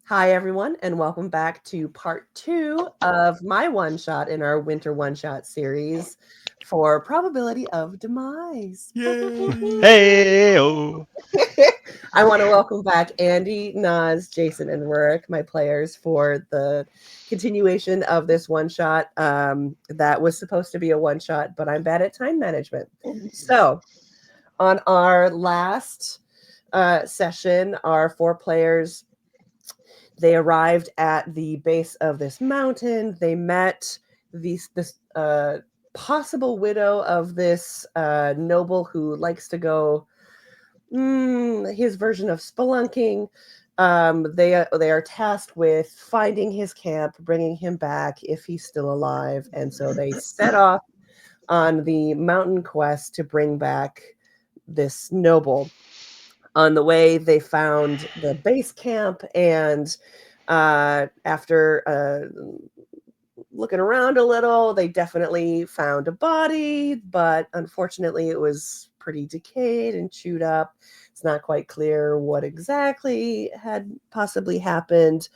Hi, everyone, and welcome back to part two of my one shot in our winter one shot series for Probability of Demise. Yay! Hey, oh. I want to welcome back Andy, Naz, Jason, and Rurik, my players, for the continuation of this one shot that was supposed to be a one shot, but I'm bad at time management. So, on our last session, our four players they arrived at the base of this mountain. They met this possible widow of this noble who likes to go his version of spelunking. They are tasked with finding his camp, bringing him back if he's still alive, and so they set off on the mountain quest to bring back this noble. On the way, they found the base camp, and after looking around a little, they definitely found a body, but unfortunately, it was pretty decayed and chewed up. It's not quite clear what exactly had possibly happened.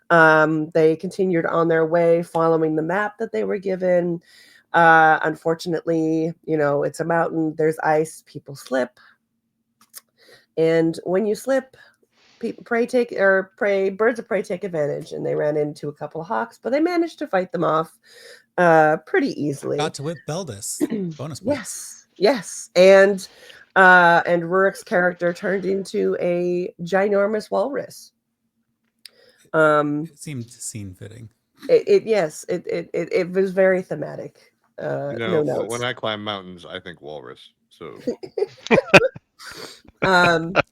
They continued on their way following the map that they were given. Unfortunately, it's a mountain, there's ice, people slip. And when you slip, birds of prey take advantage, and they ran into a couple of hawks, but they managed to fight them off pretty easily. Got to whip Beldis. Bonus points. Yes, and Rurik's character turned into a ginormous walrus. It seemed scene fitting. It was very thematic. No notes. When I climb mountains, I think walrus. So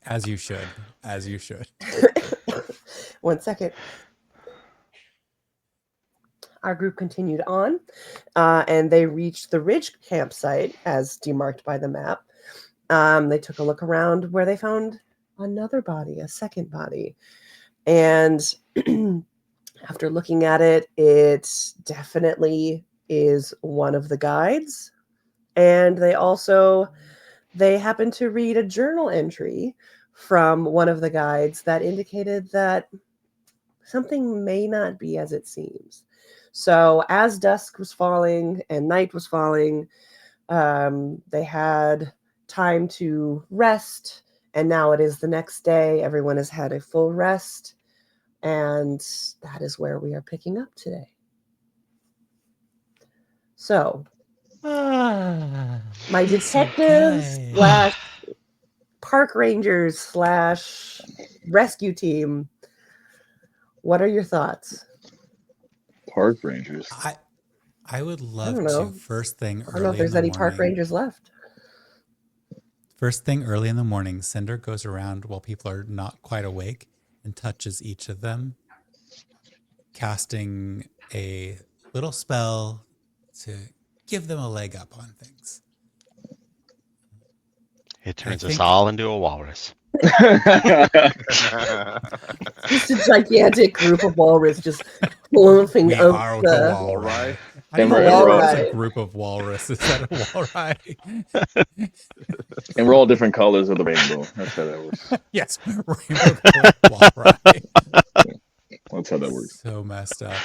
As you should. As you should. 1 second. Our group continued on, and they reached the ridge campsite as demarked by the map. They took a look around where they found another body, a second body. And after looking at it, it definitely is one of the guides. And they happened to read a journal entry from one of the guides that indicated that something may not be as it seems. So as dusk was falling and night was falling, they had time to rest, and now it is the next day. Everyone has had a full rest, and that is where we are picking up today. So, my detectives / park rangers / rescue team, what are your thoughts? Park rangers. I would love know. to first thing I don't know if there's any park rangers left. First thing early in the morning, Cinder goes around while people are not quite awake and touches each of them, casting a little spell to give them a leg up on things. It turns us all into a walrus. Just a gigantic group of walrus just bluffing We out are the the walrus. I And don't we're know all if it's right. a group of walrus instead of walrus. And we're all different colors of the rainbow. That's how that works. Yes, rainbow walrus. That's how that works. So messed up.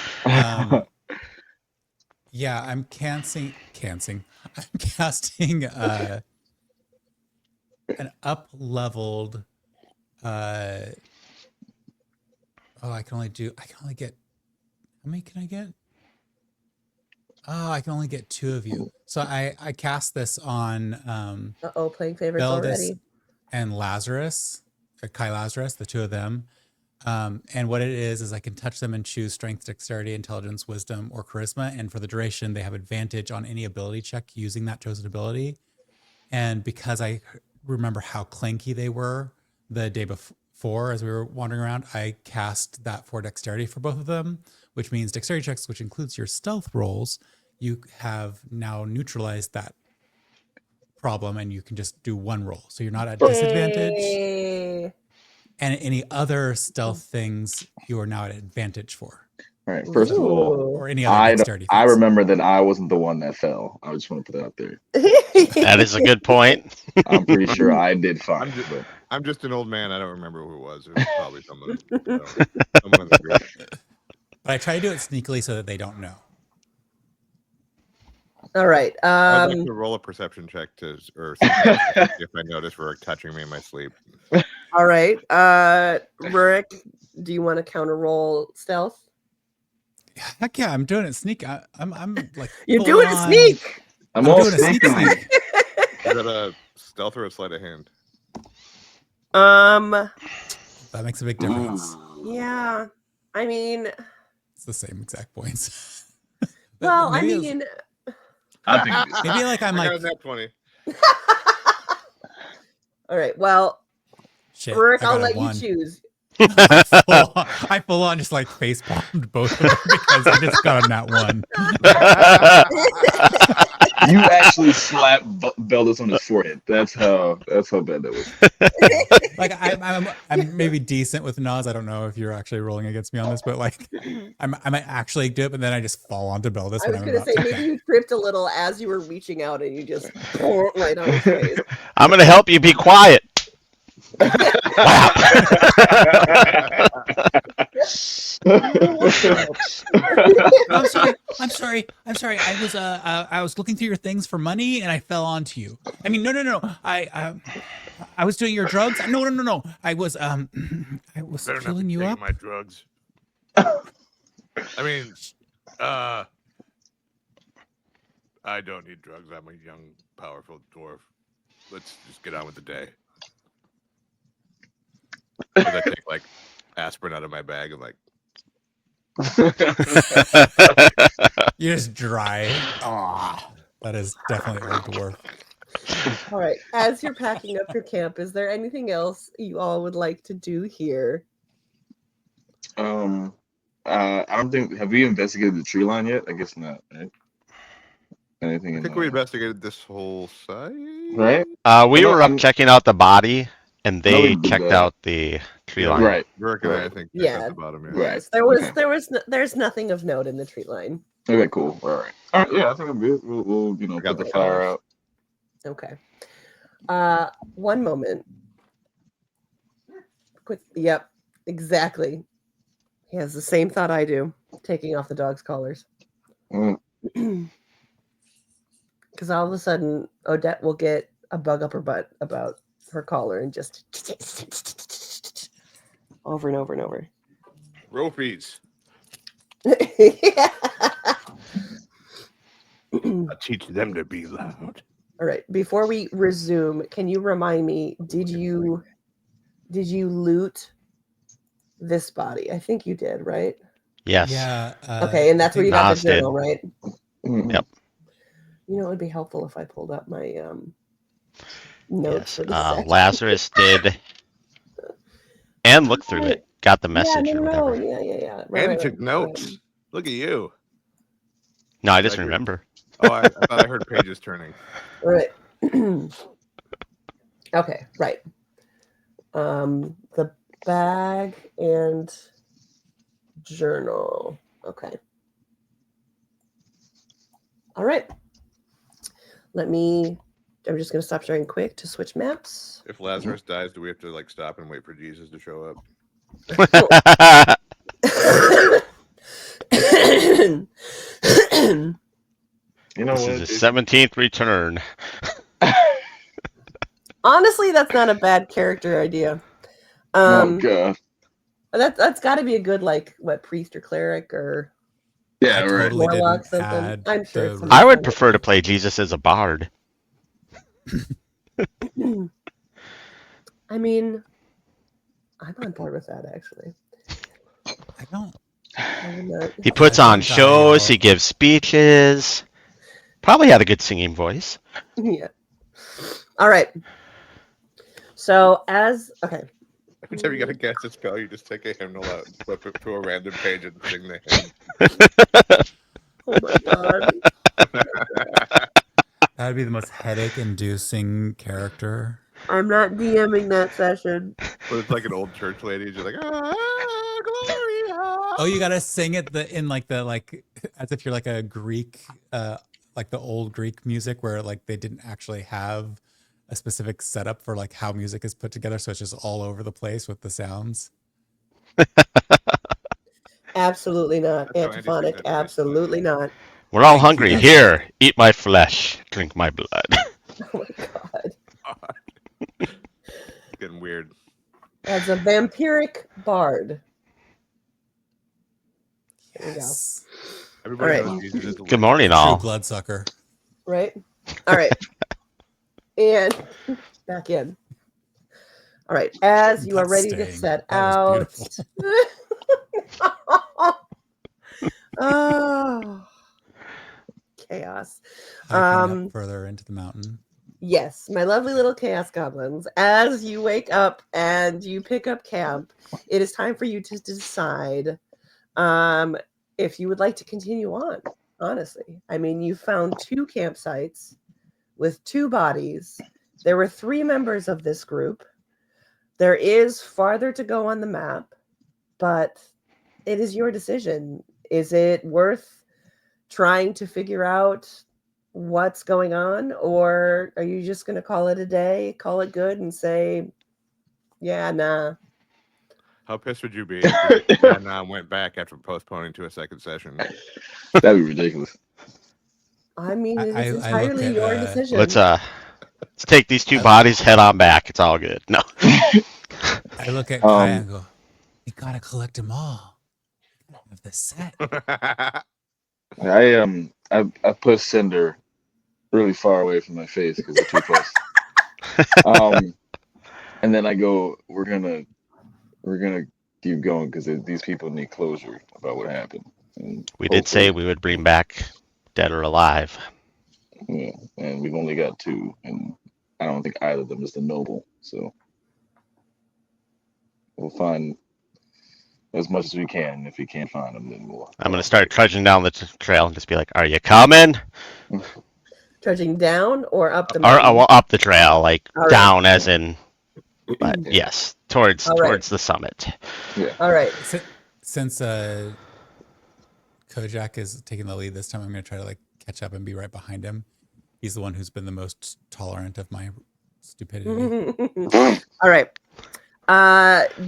Yeah, I'm casting an up-leveled. I can only get. How many can I get? Oh, I can only get 2 of you. So I cast this on playing favorites Beldis already. and Lazarus, or Kai Lazarus, the 2 of them. And what it is I can touch them and choose strength, dexterity, intelligence, wisdom, or charisma. And for the duration, they have advantage on any ability check using that chosen ability. And because I remember how clanky they were the day before as we were wandering around, I cast that for dexterity for both of them, which means dexterity checks, which includes your stealth rolls, you have now neutralized that problem and you can just do 1 roll. So you're not at disadvantage. Yay. And any other stealth things you are now at advantage for. All right. First of all, Or any other dexterity I things. remember that I wasn't the one that fell. I just want to put that out there. That is a good point. I'm pretty sure I did fine. I'm just an old man. I don't remember who it was. It was probably someone in the group. But I try to do it sneakily so that they don't know. All right. I would like to roll a perception check or something if I notice Rurik touching me in my sleep. All right. Rurik, do you want to counter roll stealth? Heck yeah, I'm doing it sneak. I'm like You're full doing a on- sneak. I'm I'm all doing a sneak sneaking. sneak. Is that a stealth or a sleight of hand? That makes a big difference. Yeah. I mean, It's the same exact points. well, I Maybe it's- mean, I think it is. maybe like I'm I got like a nat 20. all right. Well, shit. Rurik, I I'll got a let you 1. choose. I full on just like face palmed both of them because I just got on that one. You actually slapped Beldis on his forehead. That's how bad that was. Like I'm maybe decent with Nas. I don't know if you're actually rolling against me on this, but like I might actually do it, but then I just fall onto Beldis. I was going to say maybe you tripped a little as you were reaching out and you just right on his face. I'm going to help you be quiet. Wow. I'm sorry. I was looking through your things for money and I fell onto you. I mean, no. I was doing your drugs. No. I was filling you up. My drugs. I mean, I don't need drugs. I'm a young, powerful dwarf. Let's just get on with the day. I take like aspirin out of my bag and like. You're just dry. Ah, that is definitely old dwarf. All right. As you're packing up your camp, is there anything else you all would like to do here? I don't think. Have we investigated the tree line yet? I guess not. Right? Anything? I think we investigated this whole site. Right. We were up checking out the body, and we they did checked that. out the tree line. Right. Rurik and I think Yeah. at the bottom. Yeah. Right. Yes, there's nothing of note in the tree line. Okay. Cool. All right. Yeah. I think I'm good. We'll put the fire out. Okay. One moment. Quick. Yep. Exactly. He has the same thought I do. Taking off the dog's collars. Because all of a sudden, Odette will get a bug up her butt about her collar and just over and over and over. Ropies. Yeah. I teach them to be loud. All right. Before we resume, can you remind me? Did you loot this body? I think you did, right? Yes. Yeah. Okay, and that's where you got Nas the journal, did. right? Yep. You know, it would be helpful if I pulled up my notes Yes. for the session. Lazarus did, and looked through it. Got the message or No. whatever. Yeah. And he took notes. Look at you. No, I just Like- remember. Oh, I thought I heard pages turning. All right. Okay, right. The bag and journal. Okay. All right. I'm just going to stop sharing quick to switch maps. If Lazarus dies, do we have to like stop and wait for Jesus to show up? You know This what? is his 17th return. Honestly, that's not a bad character idea. Oh god. That's got to be a good priest or cleric or Yeah. I Right. totally warlock didn't something. add I'm sure. the- it's I would prefer to play Jesus as a bard. I mean, I'm on board with that actually. I don't. I would not- He puts I don't on die, shows. y'all. He gives speeches. Probably had a good singing voice. Yeah. All right. So okay. Every time you got to cast a spell, you just take a hymnal out, flip it to a random page, and sing the hymn. Oh my god. That would be the most headache-inducing character. I'm not DMing that session. But it's like an old church lady, just like Gloria. Oh, you gotta sing it as if you're like a Greek, like the old Greek music where like they didn't actually have a specific setup for like how music is put together, so it's just all over the place with the sounds? Absolutely not. That's how Andy Antiphonic. presents Absolutely not. We're all Thank you, hungry. guys. Here, eat my flesh, drink my blood. Oh my god. It's getting weird. As a vampiric bard. There you go. Yes. Everybody All right. knows Jesus is the Good morning, True all. bloodsucker. Right? All right. And back in. All right. As you are That's ready to staying. set That was out. beautiful. Oh, chaos. Hiking up further into the mountain. Yes, my lovely little chaos goblins. As you wake up and you pick up camp, it is time for you to decide if you would like to continue on. Honestly, I mean, you found 2 campsites with 2 bodies. There were 3 members of this group. There is farther to go on the map, but it is your decision. Is it worth trying to figure out what's going on, or are you just going to call it a day, call it good, and say, yeah, nah? How pissed would you be if Vietnam went back after postponing to a second session? That'd be ridiculous. I mean, it is I look entirely at, your decision. Let's take these 2 bodies, head on back. It's all good. No. I look at Kaya and go, we gotta collect them all. Of the set. I put Cinder really far away from my face because they're too close. And then I go, we're gonna keep going because these people need closure about what happened. And We did say we would bring back dead or alive. Yeah, and we've only got 2, and I don't think either of them is the noble. So we'll find as much as we can. If we can't find them, then we'll. I'm going to start trudging down the trail and just be like, are you coming? Trudging down or up the Or mountain? up the trail, like All right. down as in, but yes, towards All right. towards the summit. Yeah. All right. Since Kojak is taking the lead this time, I'm going to try to like catch up and be right behind him. He's the one who's been the most tolerant of my stupidity. All right.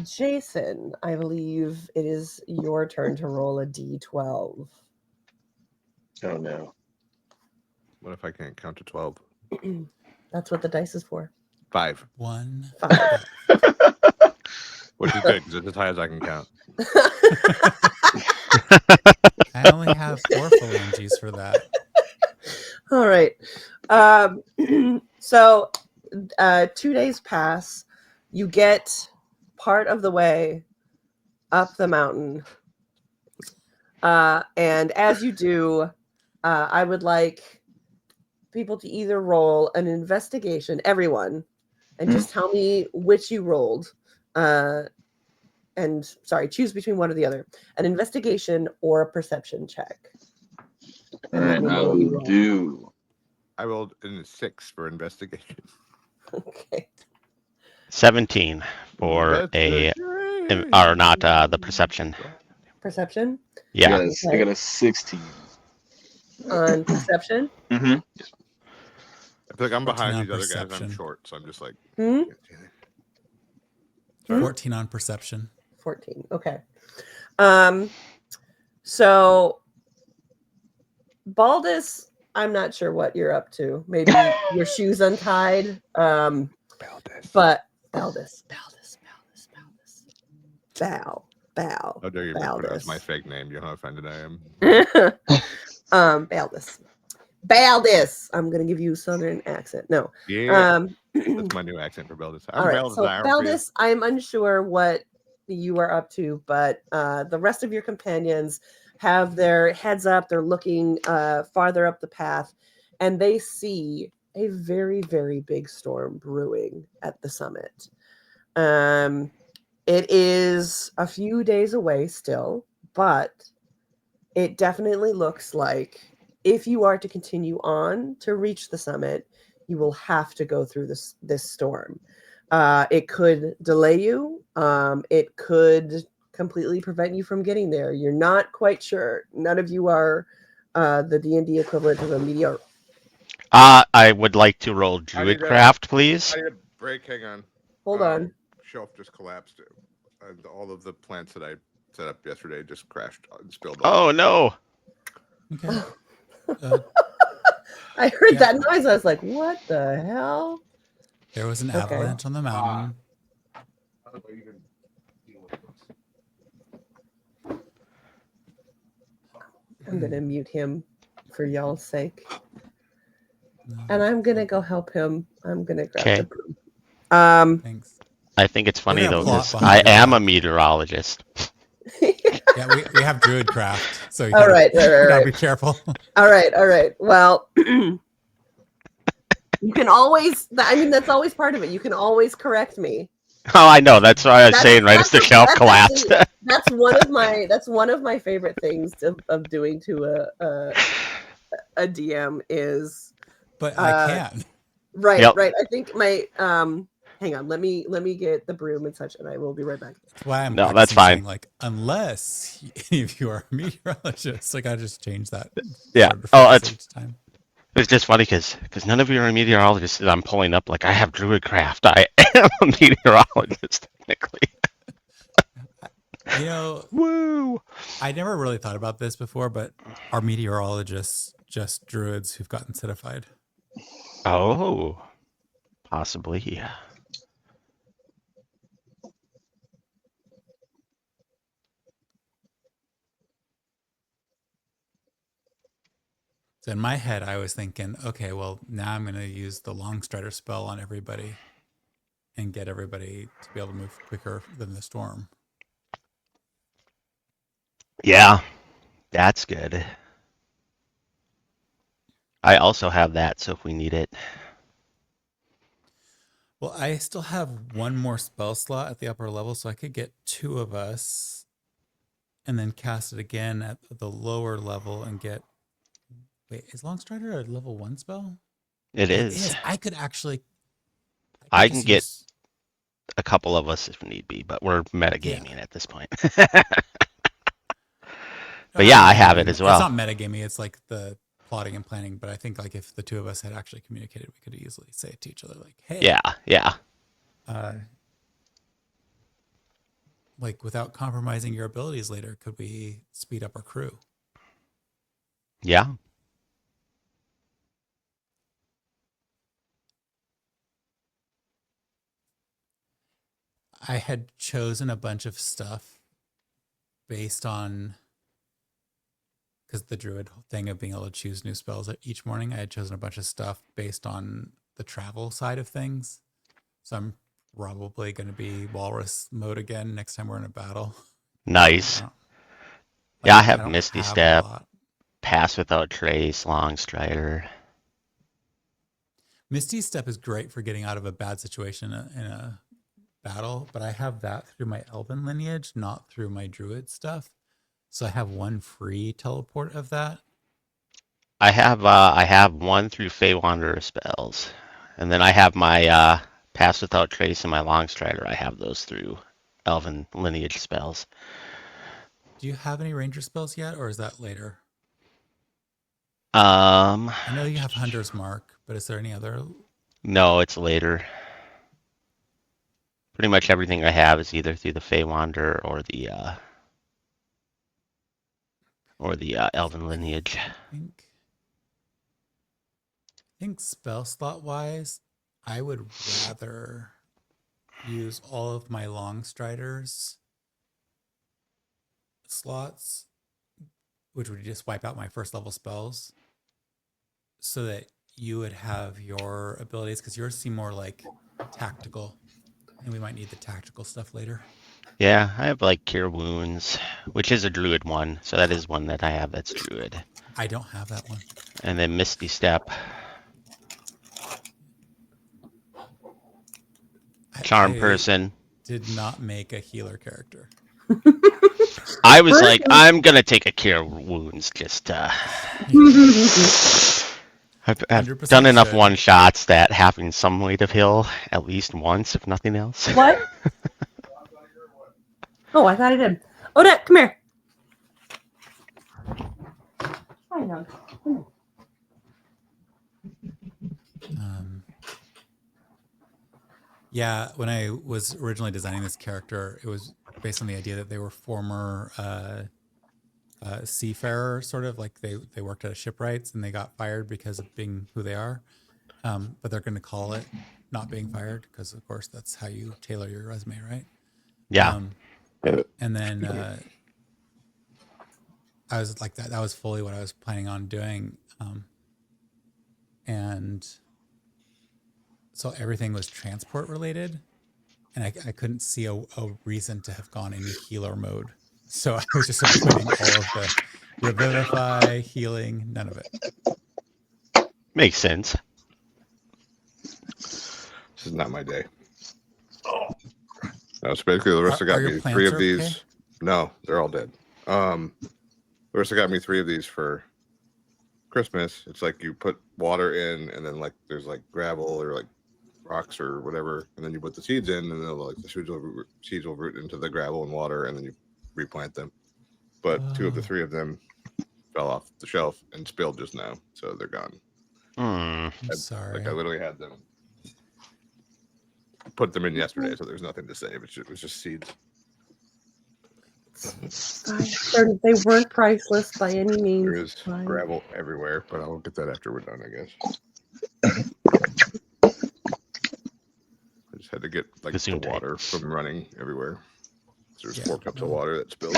Jason, I believe it is your turn to roll a d12. Oh no. What if I can't count to 12? That's what the dice is for. 5. 1. 5. Which is good because it's as high as I can count. I only have 4 phalanges for that. All right. So 2 days pass. You get part of the way up the mountain. And as you do, I would like people to either roll an investigation, everyone, and just tell me which you rolled. And sorry, choose between one or the other. An investigation or a perception check. All right, I rolled in 6 for investigation. Okay. 17 for the perception. Perception? Yeah. I got a 16. On perception? Mm-hmm. I feel like I'm behind these other guys. Perception. I'm short, so I'm just like. 14 on perception. 14. Okay. So Baldus, I'm not sure what you're up to. Maybe your shoes untied. But Baldus. Bow. How dare you Baldus. pronounce my fake name? You know how offended I am. Baldus. I'm gonna give you a southern accent. No. Yeah. That's my new accent for Baldus. All right. So Baldus, I'm unsure what you are up to, but the rest of your companions have their heads up. They're looking farther up the path, and they see a very, very big storm brewing at the summit. It is a few days away still, but it definitely looks like if you are to continue on to reach the summit, you will have to go through this storm. It could delay you. It could completely prevent you from getting there. You're not quite sure. None of you are the D&D equivalent of a meteor. I would like to roll I need Druidcraft, please. I need a break. Hang on. Hold on. Shelf just collapsed, and all of the plants that I set up yesterday just crashed and spilled. Oh no! Okay. I heard Yeah. that noise. I was like, what the hell? There was an Okay. avalanche on the mountain. I'm going to mute him for y'all's sake. No, And I'm going to go help him. I'm going to grab Okay. the broom. thanks. I think it's funny We're gonna though, plot because behind I your am a back. meteorologist. Yeah, we have Druidcraft, so you All gotta, right, you gotta right. be careful. All right. Well, you can always, that's always part of it. You can always correct me. Oh, I know. That's what I was saying right as that's the shelf collapsed. That's one of my favorite things of doing to a DM is But I can. right. Yep. I think my hang on, let me get the broom and such, and I will be right back. That's why I'm No, that's practicing fine. saying, like, unless if you are a meteorologist, like I just changed that. Yeah. word Oh, phrase each time. It's just funny because none of you are meteorologists. I'm pulling up like I have Druidcraft. I am a meteorologist technically. You know, Woo! I never really thought about this before, but are meteorologists just druids who've gotten citified? Oh, possibly. Yeah. So in my head, I was thinking, okay, well, now I'm going to use the Longstrider spell on everybody and get everybody to be able to move quicker than the storm. Yeah, that's good. I also have that, so if we need it. Well, I still have one more spell slot at the upper level, so I could get 2 of us and then cast it again at the lower level and get... Wait, is Longstrider a level 1 spell? It is. I could actually... I can just get use- a couple of us if need be, but we're metagaming at this point. But yeah, I have it as well. It's not metagaming, it's like the plotting and planning, but I think like if the 2 of us had actually communicated, we could easily say it to each other like, hey. Yeah. Like without compromising your abilities later, could we speed up our crew? Yeah. I had chosen a bunch of stuff based on, because the druid thing of being able to choose new spells each morning, I had chosen a bunch of stuff based on the travel side of things. So I'm probably going to be walrus mode again next time we're in a battle. Nice. I I have don't Misty have a Step, lot. Pass Without Trace, Longstrider. Misty Step is great for getting out of a bad situation in a battle, but I have that through my elven lineage, not through my druid stuff. So I have 1 free teleport of that. I have 1 through Fey Wanderer spells, and then I have my Pass Without Trace and my Longstrider. I have those through Elven lineage spells. Do you have any ranger spells yet, or is that later? I know you have Hunter's Mark, but is there any other? No, it's later. Pretty much everything I have is either through the Fey Wanderer or the Elven lineage. I think spell slot wise, I would rather use all of my Longstriders slots, which would just wipe out my first level spells, so that you would have your abilities, because yours seem more like tactical, and we might need the tactical stuff later. Yeah, I have like Cure Wounds, which is a Druid one, so that is one that I have that's Druid. I don't have that one. And then Misty Step. Charm Person. Did not make a healer character. I was like, I'm gonna take a Cure Wounds just I've done enough one shots that having some way to heal at least once, if nothing else. What? Oh, I thought I did. Odette, come here. Hi, Nug. Yeah, when I was originally designing this character, it was based on the idea that they were former seafarer, sort of like they worked at shipwrights and they got fired because of being who they are. But they're going to call it not being fired because, of course, that's how you tailor your resume, right? Yeah. And then I was like that. That was fully what I was planning on doing. And so everything was transport related. And I couldn't see a reason to have gone any healer mode. So I was just avoiding all of the revivify, healing, none of it. Makes sense. This is not my day. No, so basically, Larissa Are got your me plants 3 of okay? these. No, they're all dead. Larissa got me 3 of these for Christmas. It's like you put water in, and then like there's like gravel or like rocks or whatever, and then you put the seeds in, and then like the seeds will root into the gravel and water, and then you replant them. But 2 of the 3 of them fell off the shelf and spilled just now, so they're gone. I'm sorry. Like I literally had them, put them in yesterday, so there's nothing to save. It was just seeds. They weren't priceless by any means. There is gravel everywhere, but I'll get that after we're done, I guess. I just had to get like the water from running everywhere. So there's 4 cups of water that spilled.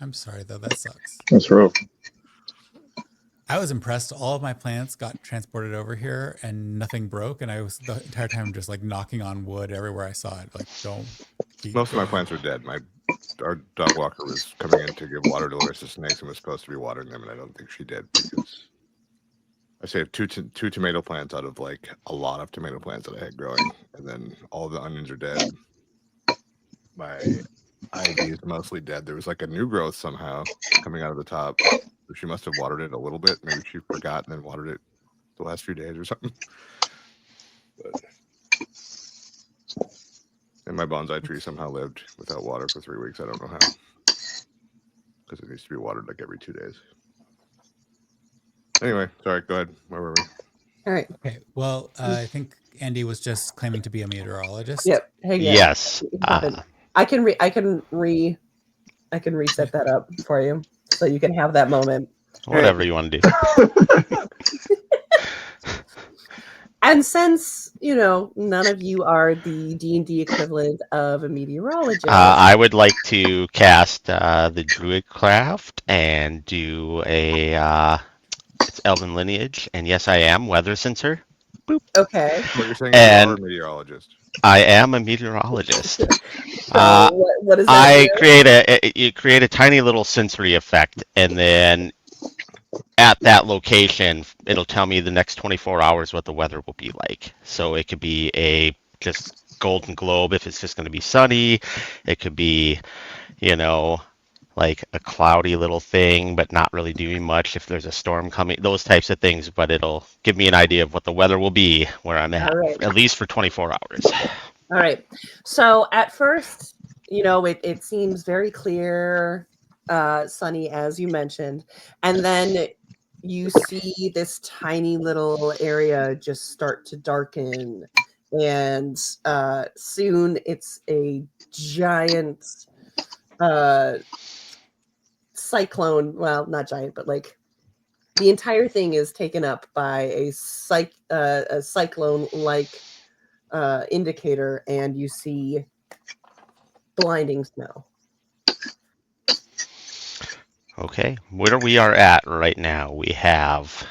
I'm sorry though, that sucks. That's rough. I was impressed. All of my plants got transported over here and nothing broke. And I was the entire time just like knocking on wood everywhere I saw it. Like, don't. Most of my plants are dead. Our dog walker was coming in to give water to Larissa's snakes and was supposed to be watering them, and I don't think she did because I saved two tomato plants out of like a lot of tomato plants that I had growing, and then all the onions are dead. My ivy is mostly dead. There was like a new growth somehow coming out of the top. She must have watered it a little bit. Maybe she forgot and then watered it the last few days or something. And my bonsai tree somehow lived without water for 3 weeks. I don't know how. Because it needs to be watered like every 2 days. Anyway, sorry, go ahead. Where were we? All right. Okay. Well, I think Andy was just claiming to be a meteorologist. Yep. Hey, yes. I can reset that up for you so you can have that moment. Whatever you want to do. And since, none of you are the D&D equivalent of a meteorologist. I would like to cast the Druid Craft and do it's Elven Lineage. And yes, I am Weather Sensor. Boop. Okay. What you're saying is you are a meteorologist. I am a meteorologist. So what does that do? You create a tiny little sensory effect, and then at that location, it'll tell me the next 24 hours what the weather will be like. So it could be a just golden globe if it's just going to be sunny. It could be, like a cloudy little thing, but not really doing much if there's a storm coming, those types of things. But it'll give me an idea of what the weather will be where I'm at least for 24 hours. All right. So at first, it seems very clear, sunny, as you mentioned. And then you see this tiny little area just start to darken. And soon it's a giant cyclone. Well, not giant, but like the entire thing is taken up by a cyclone-like indicator, and you see blinding snow. Okay, where we are at right now, we have,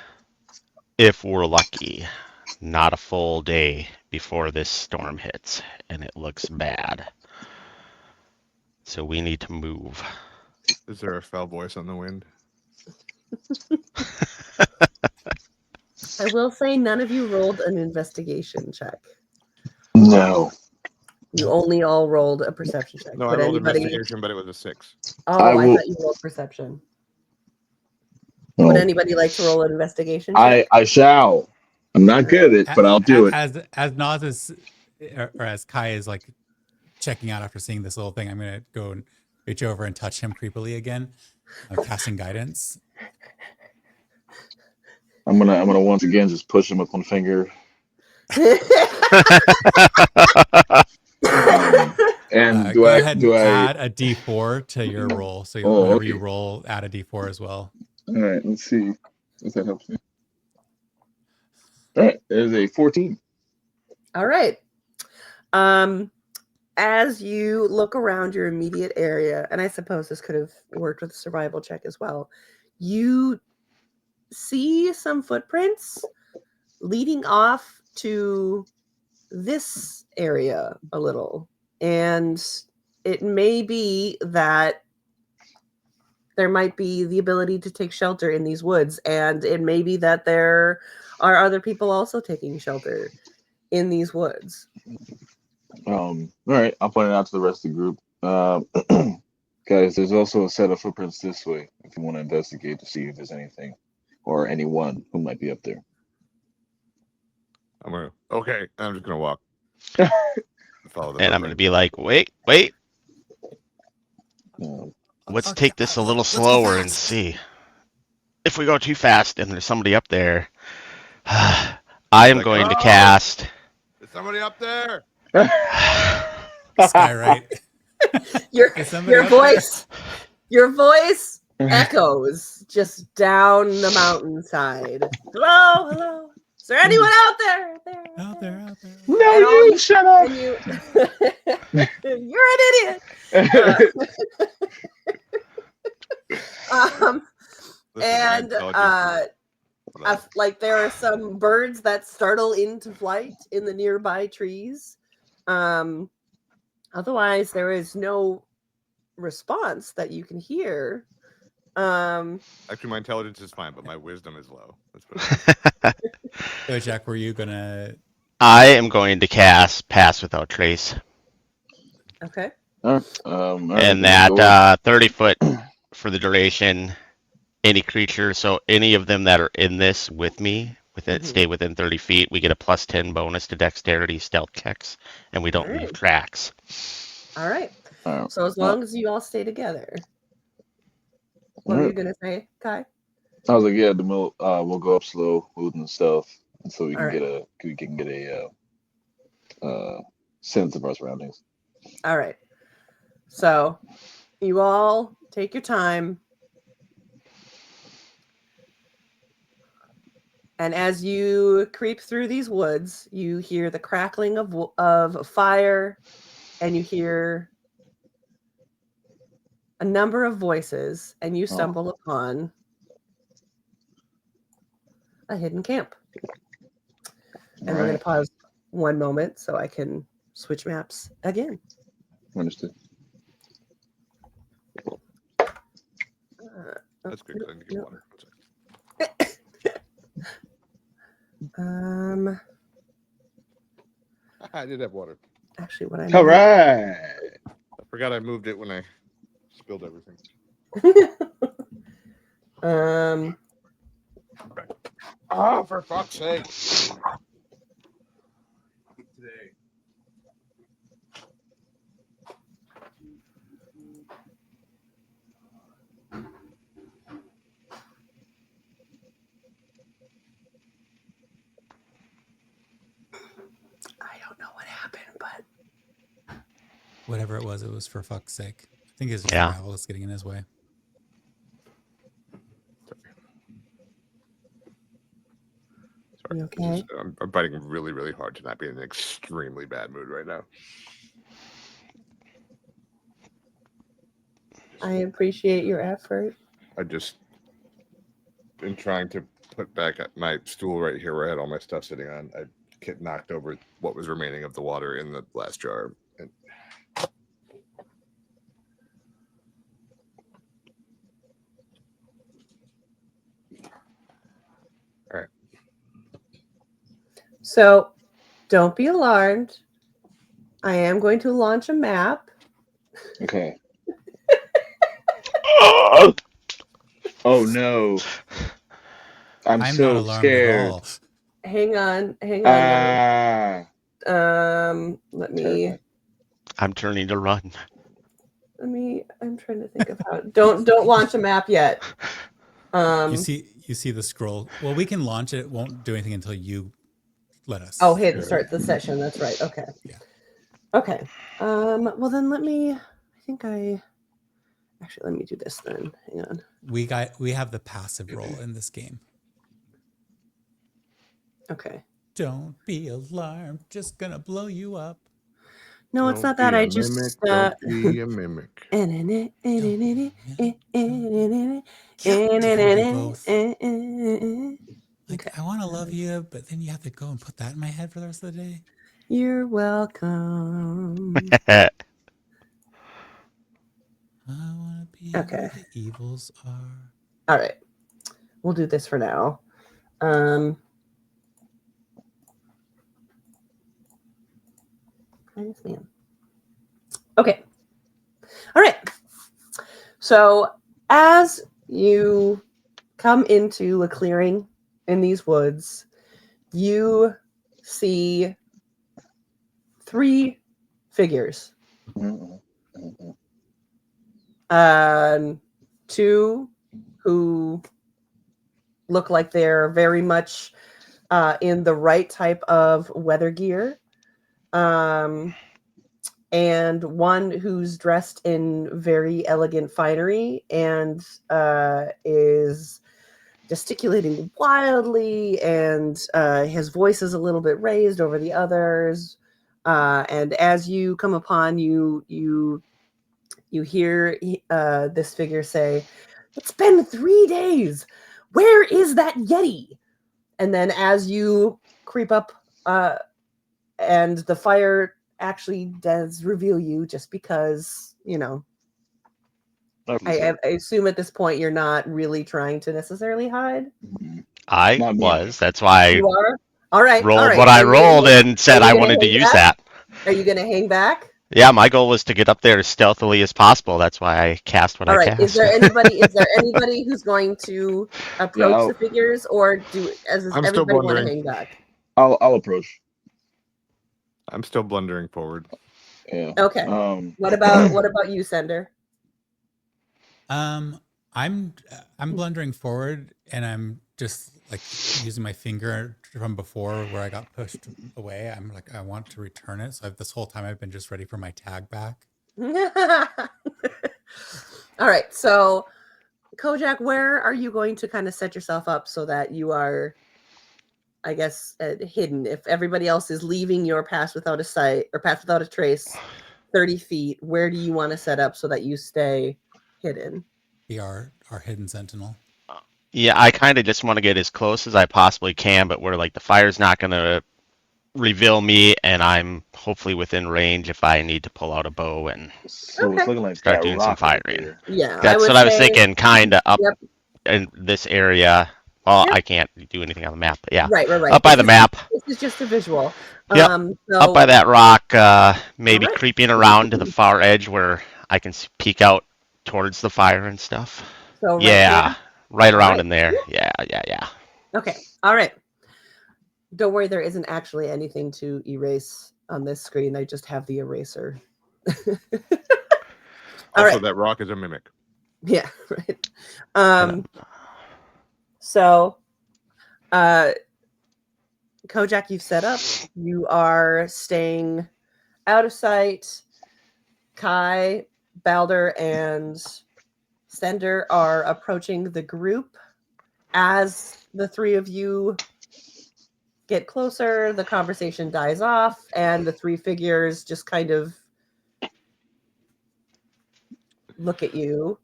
if we're lucky, not a full day before this storm hits, and it looks bad. So we need to move. Is there a foul voice on the wind? I will say none of you rolled an investigation check. No. You only all rolled a perception check. No, I rolled investigation, but it was a 6. Oh, I thought you rolled perception. No. Would anybody like to roll an investigation check? I shall. I'm not good at it, but I'll do it. As Naz is, or as Kai is like checking out after seeing this little thing, I'm going to go and reach over and touch him creepily again. I'm casting guidance. I'm gonna once again just push him with one finger. And Go ahead and add a D4 to your roll. So whenever you roll, add a D4 as well. All right, let's see if that helps me. All right, there's a 14. All right. As you look around your immediate area, and I suppose this could have worked with a survival check as well, you see some footprints leading off to this area a little. And it may be that there might be the ability to take shelter in these woods, and it may be that there are other people also taking shelter in these woods. All right, I'll point it out to the rest of the group. Guys, there's also a set of footprints this way if you want to investigate to see if there's anything or anyone who might be up there. Okay, I'm just gonna walk. Follow the And I'm going to footprint. be like, wait. Let's take this a little slower and see. If we go too fast and there's somebody up there, I am going to cast. There's somebody up there. Skyrite. Your voice echoes just down the mountainside. Hello. Is there anyone out there? Out there. No, you shut up. You're an idiot. Like there are some birds that startle into flight in the nearby trees. Otherwise, there is no response that you can hear. Actually, my intelligence is fine, but my wisdom is low. That's what So, Jack, were you gonna? I am going to cast Pass Without Trace. Okay. And that 30 foot for the duration. Any creature, so any of them that are in this with me, stay within 30 feet, we get a +10 bonus to dexterity stealth checks, and we don't leave tracks. All right. So as long as you all stay together. What were you gonna say, Kai? I was like, yeah, we'll go up slow, moving and stuff, and so we can get a sense of our surroundings. All right. So you all take your time. And as you creep through these woods, you hear the crackling of fire, and you hear a number of voices, and you stumble upon a hidden camp. And we're going to pause one moment so I can switch maps again. Understood. That's good. I can get water. I did have water. Actually, what I All right. I forgot I moved it when I spilled everything. Oh, for fuck's sake! Today. I don't know what happened, but Whatever it was for fuck's sake. I think it's just Yeah. the gravel that's getting in his way. Sorry. You okay? I'm fighting really, really hard to not be in an extremely bad mood right now. I appreciate your effort. I just been trying to put back my stool right here where I had all my stuff sitting on. I get knocked over what was remaining of the water in the glass jar. And all right. So don't be alarmed. I am going to launch a map. Okay. Oh no. I'm not so alarmed scared. at all. Hang on. Let me. I'm turning to run. I'm trying to think of how. Don't launch a map yet. You you see the scroll. Well, we can launch it. It won't do anything until you let us. Oh, hit start the session. That's right. Okay. Yeah. Okay. Well, then let me. Let me do this then. Hang on. We have the passive role in this game. Okay. Don't be alarmed. Just gonna blow you up. No, it's Don't not that. be a I just. mimic, don't be a mimic. Like, Okay. I want to love you, but then you have to go and put that in my head for the rest of the day. You're welcome. I want to be Okay. where the evils are. All right. We'll do this for now. Okay. All right. So as you come into a clearing in these woods, you see 3 figures. 2 who look like they're very much in the right type of weather gear. And 1 who's dressed in very elegant finery and is gesticulating wildly, and his voice is a little bit raised over the others. And as you come upon you hear this figure say, "It's been 3 days. Where is that Yeti?" And then as you creep up, and the fire actually does reveal you, just because, I assume at this point you're not really trying to necessarily hide. I Not me. was. That's why You I are? All right. all rolled right. what Are I you gonna rolled hang- and said are you I gonna wanted to hang use back? that. Are you going to hang back? Yeah, my goal was to get up there as stealthily as possible. That's why I cast what All I right. cast. Is there anybody who's going to approach I'll- the figures, or does I'm still everybody want to blundering. hang back? I'll approach. I'm still blundering forward. Yeah. Okay. What about you, Sender? I'm blundering forward, and I'm just like using my finger from before where I got pushed away. I'm like, I want to return it. So this whole time I've been just ready for my tag back. All right. So, Kojak, where are you going to kind of set yourself up so that you are, I guess, hidden? If everybody else is leaving your path without a sight or path without a trace, 30 feet, where do you want to set up so that you stay hidden? Be our hidden sentinel. Yeah, I kind of just want to get as close as I possibly can, but where like the fire's not going to reveal me, and I'm hopefully within range if I need to pull out a bow and So it's looking like start that doing some rock right firing. there. Yeah, That's what I was say- thinking, kind of up Yep. in this area. Well, Yep. I can't do anything on the map, but yeah, Right. up by This the is- map. This is just a visual. Yep. So, Up by that rock, maybe Alright. creeping around to the far edge where I can peek out towards the fire and stuff. so right Yeah, there? right around Alright. in there. Yeah. Okay. All right. Don't worry, there isn't actually anything to erase on this screen. I just have the eraser. All Also, right. that rock is a mimic. Yeah, right. So Kojak, you've set up. You are staying out of sight. Kai, Balder, and Sender are approaching the group. As the 3 of you get closer, the conversation dies off, and the 3 figures just kind of look at you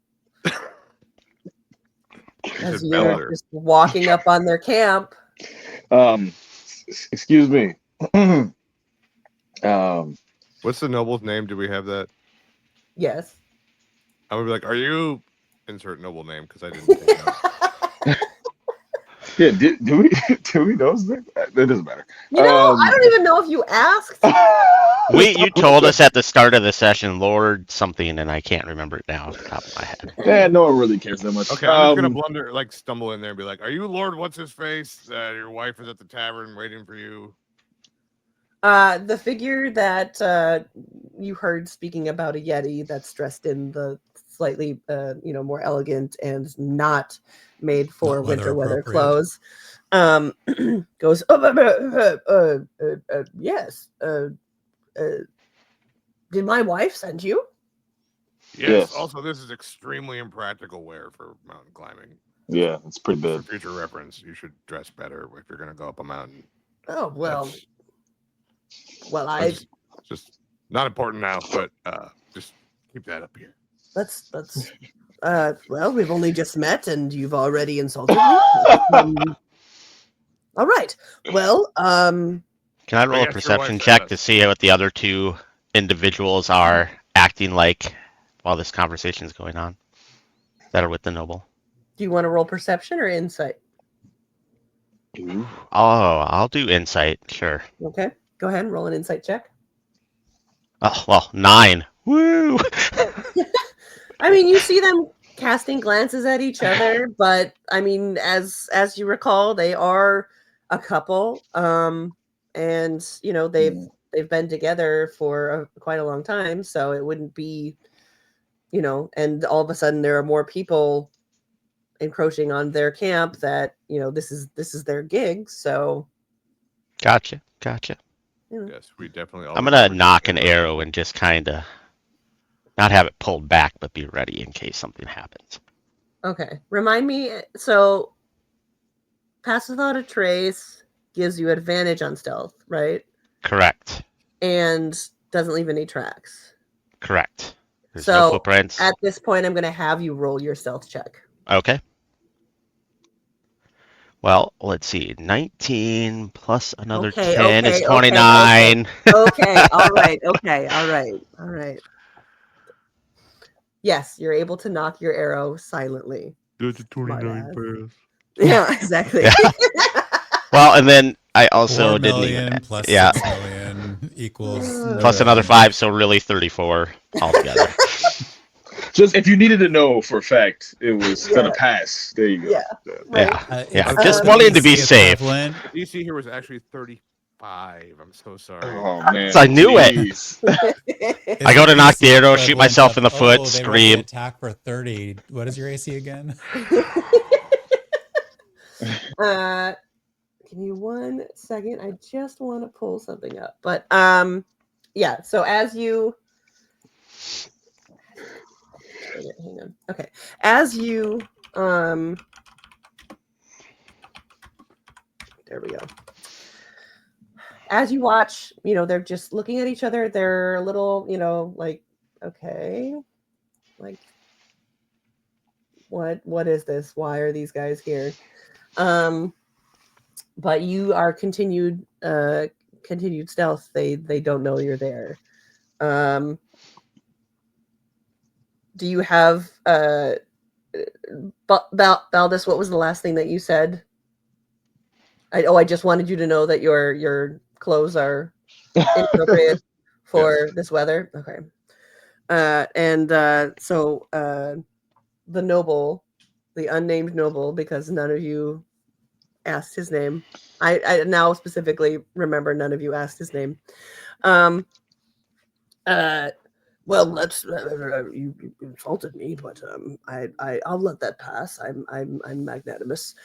as said you're Balder. just walking up on their camp. Excuse me. What's the noble's name? Do we have that? Yes. I would be like, "Are you?" Insert noble name because I didn't take notes. Yeah, do we know his name? That doesn't matter. I don't even know if you asked. You told us at the start of the session, Lord something, and I can't remember it now off the top of my head. Yeah, no one really cares that much. Okay, I'm just gonna blunder, like stumble in there and be like, "Are you Lord? What's his face? Your wife is at the tavern waiting for you." The figure that you heard speaking about a Yeti that's dressed in the slightly, more elegant and not made for Not winter weather weather-appropriate. clothes, goes, yes. Did my wife send you? Yes. Yes. Also, this is extremely impractical wear for mountain climbing. Yeah, it's pretty For bad. future reference, you should dress better if you're going to go up a mountain. Oh, well, That's- I just not important now, but just keep that up here. that's well, we've only just met and you've already insulted me. All right. Well, Can I roll yes, a your perception wife check said to see what the other two individuals are acting like while this conversation is going on that are with the noble? do you want to roll perception or insight? Ooh. Oh, I'll do insight. Sure. Okay. Go ahead and roll an insight check. Oh, well, 9. Woo! I mean, you see them casting glances at each other, but I mean, as you recall, they are a couple, and they've been together for quite a long time, so it wouldn't be, and all of a sudden there are more people encroaching on their camp that this is their gig, so Gotcha. Yes, we definitely. All I'm gonna remember knock just an arrow and just kind of not have it pulled back, but be ready in case something happens. Okay. Remind me, so pass without a trace gives you advantage on stealth, right? Correct. And doesn't leave any tracks. Correct. There's So no footprints. at this point, I'm going to have you roll your stealth check. Okay. Well, let's see. 19 plus another 10 is 29. Okay. All right. Yes, you're able to knock your arrow silently. There's a Smart 29 ass. pearls. Yeah, exactly. Yeah. Well, and then I also 4 didn't million even. plus Yeah. 6 million equals Plus another 5, so really 34 altogether. Just if you needed to know for a fact, it was Yeah. gonna pass. There you go. Yeah. Right. Yeah. It's Just the wanting to be DC safe. equivalent. The DC here was actually 35. I'm so sorry. Oh man, I knew it. Jeez. It's I go the to knock the DC arrow, shoot equivalent myself in the of, foot, they rolled the scream. attack for 30. What is your AC again? Give me 1 second. I just want to pull something up. But yeah, so as you hang on. Okay. As you there we go. As you watch, they're just looking at each other. They're a little, like, okay. Like, what is this? Why are these guys here? But you are continued stealth. They don't know you're there. Do you have Baldus, what was the last thing that you said? I just wanted you to know that your clothes are inappropriate for this weather. Okay. So the noble, the unnamed noble, because none of you asked his name. I now specifically remember none of you asked his name. Well, let's you insulted me, but I'll let that pass. I'm magnanimous.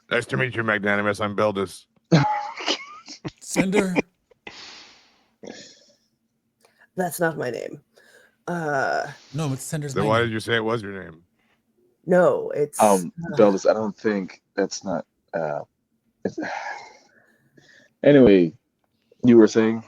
Nice to meet you, Magnanimous. I'm Beldis. Cinder. That's not my name. No, it's Cinder's Then name. why did you say it was your name? No, it's Beldis, I don't think that's not. It's... Anyway, you were saying.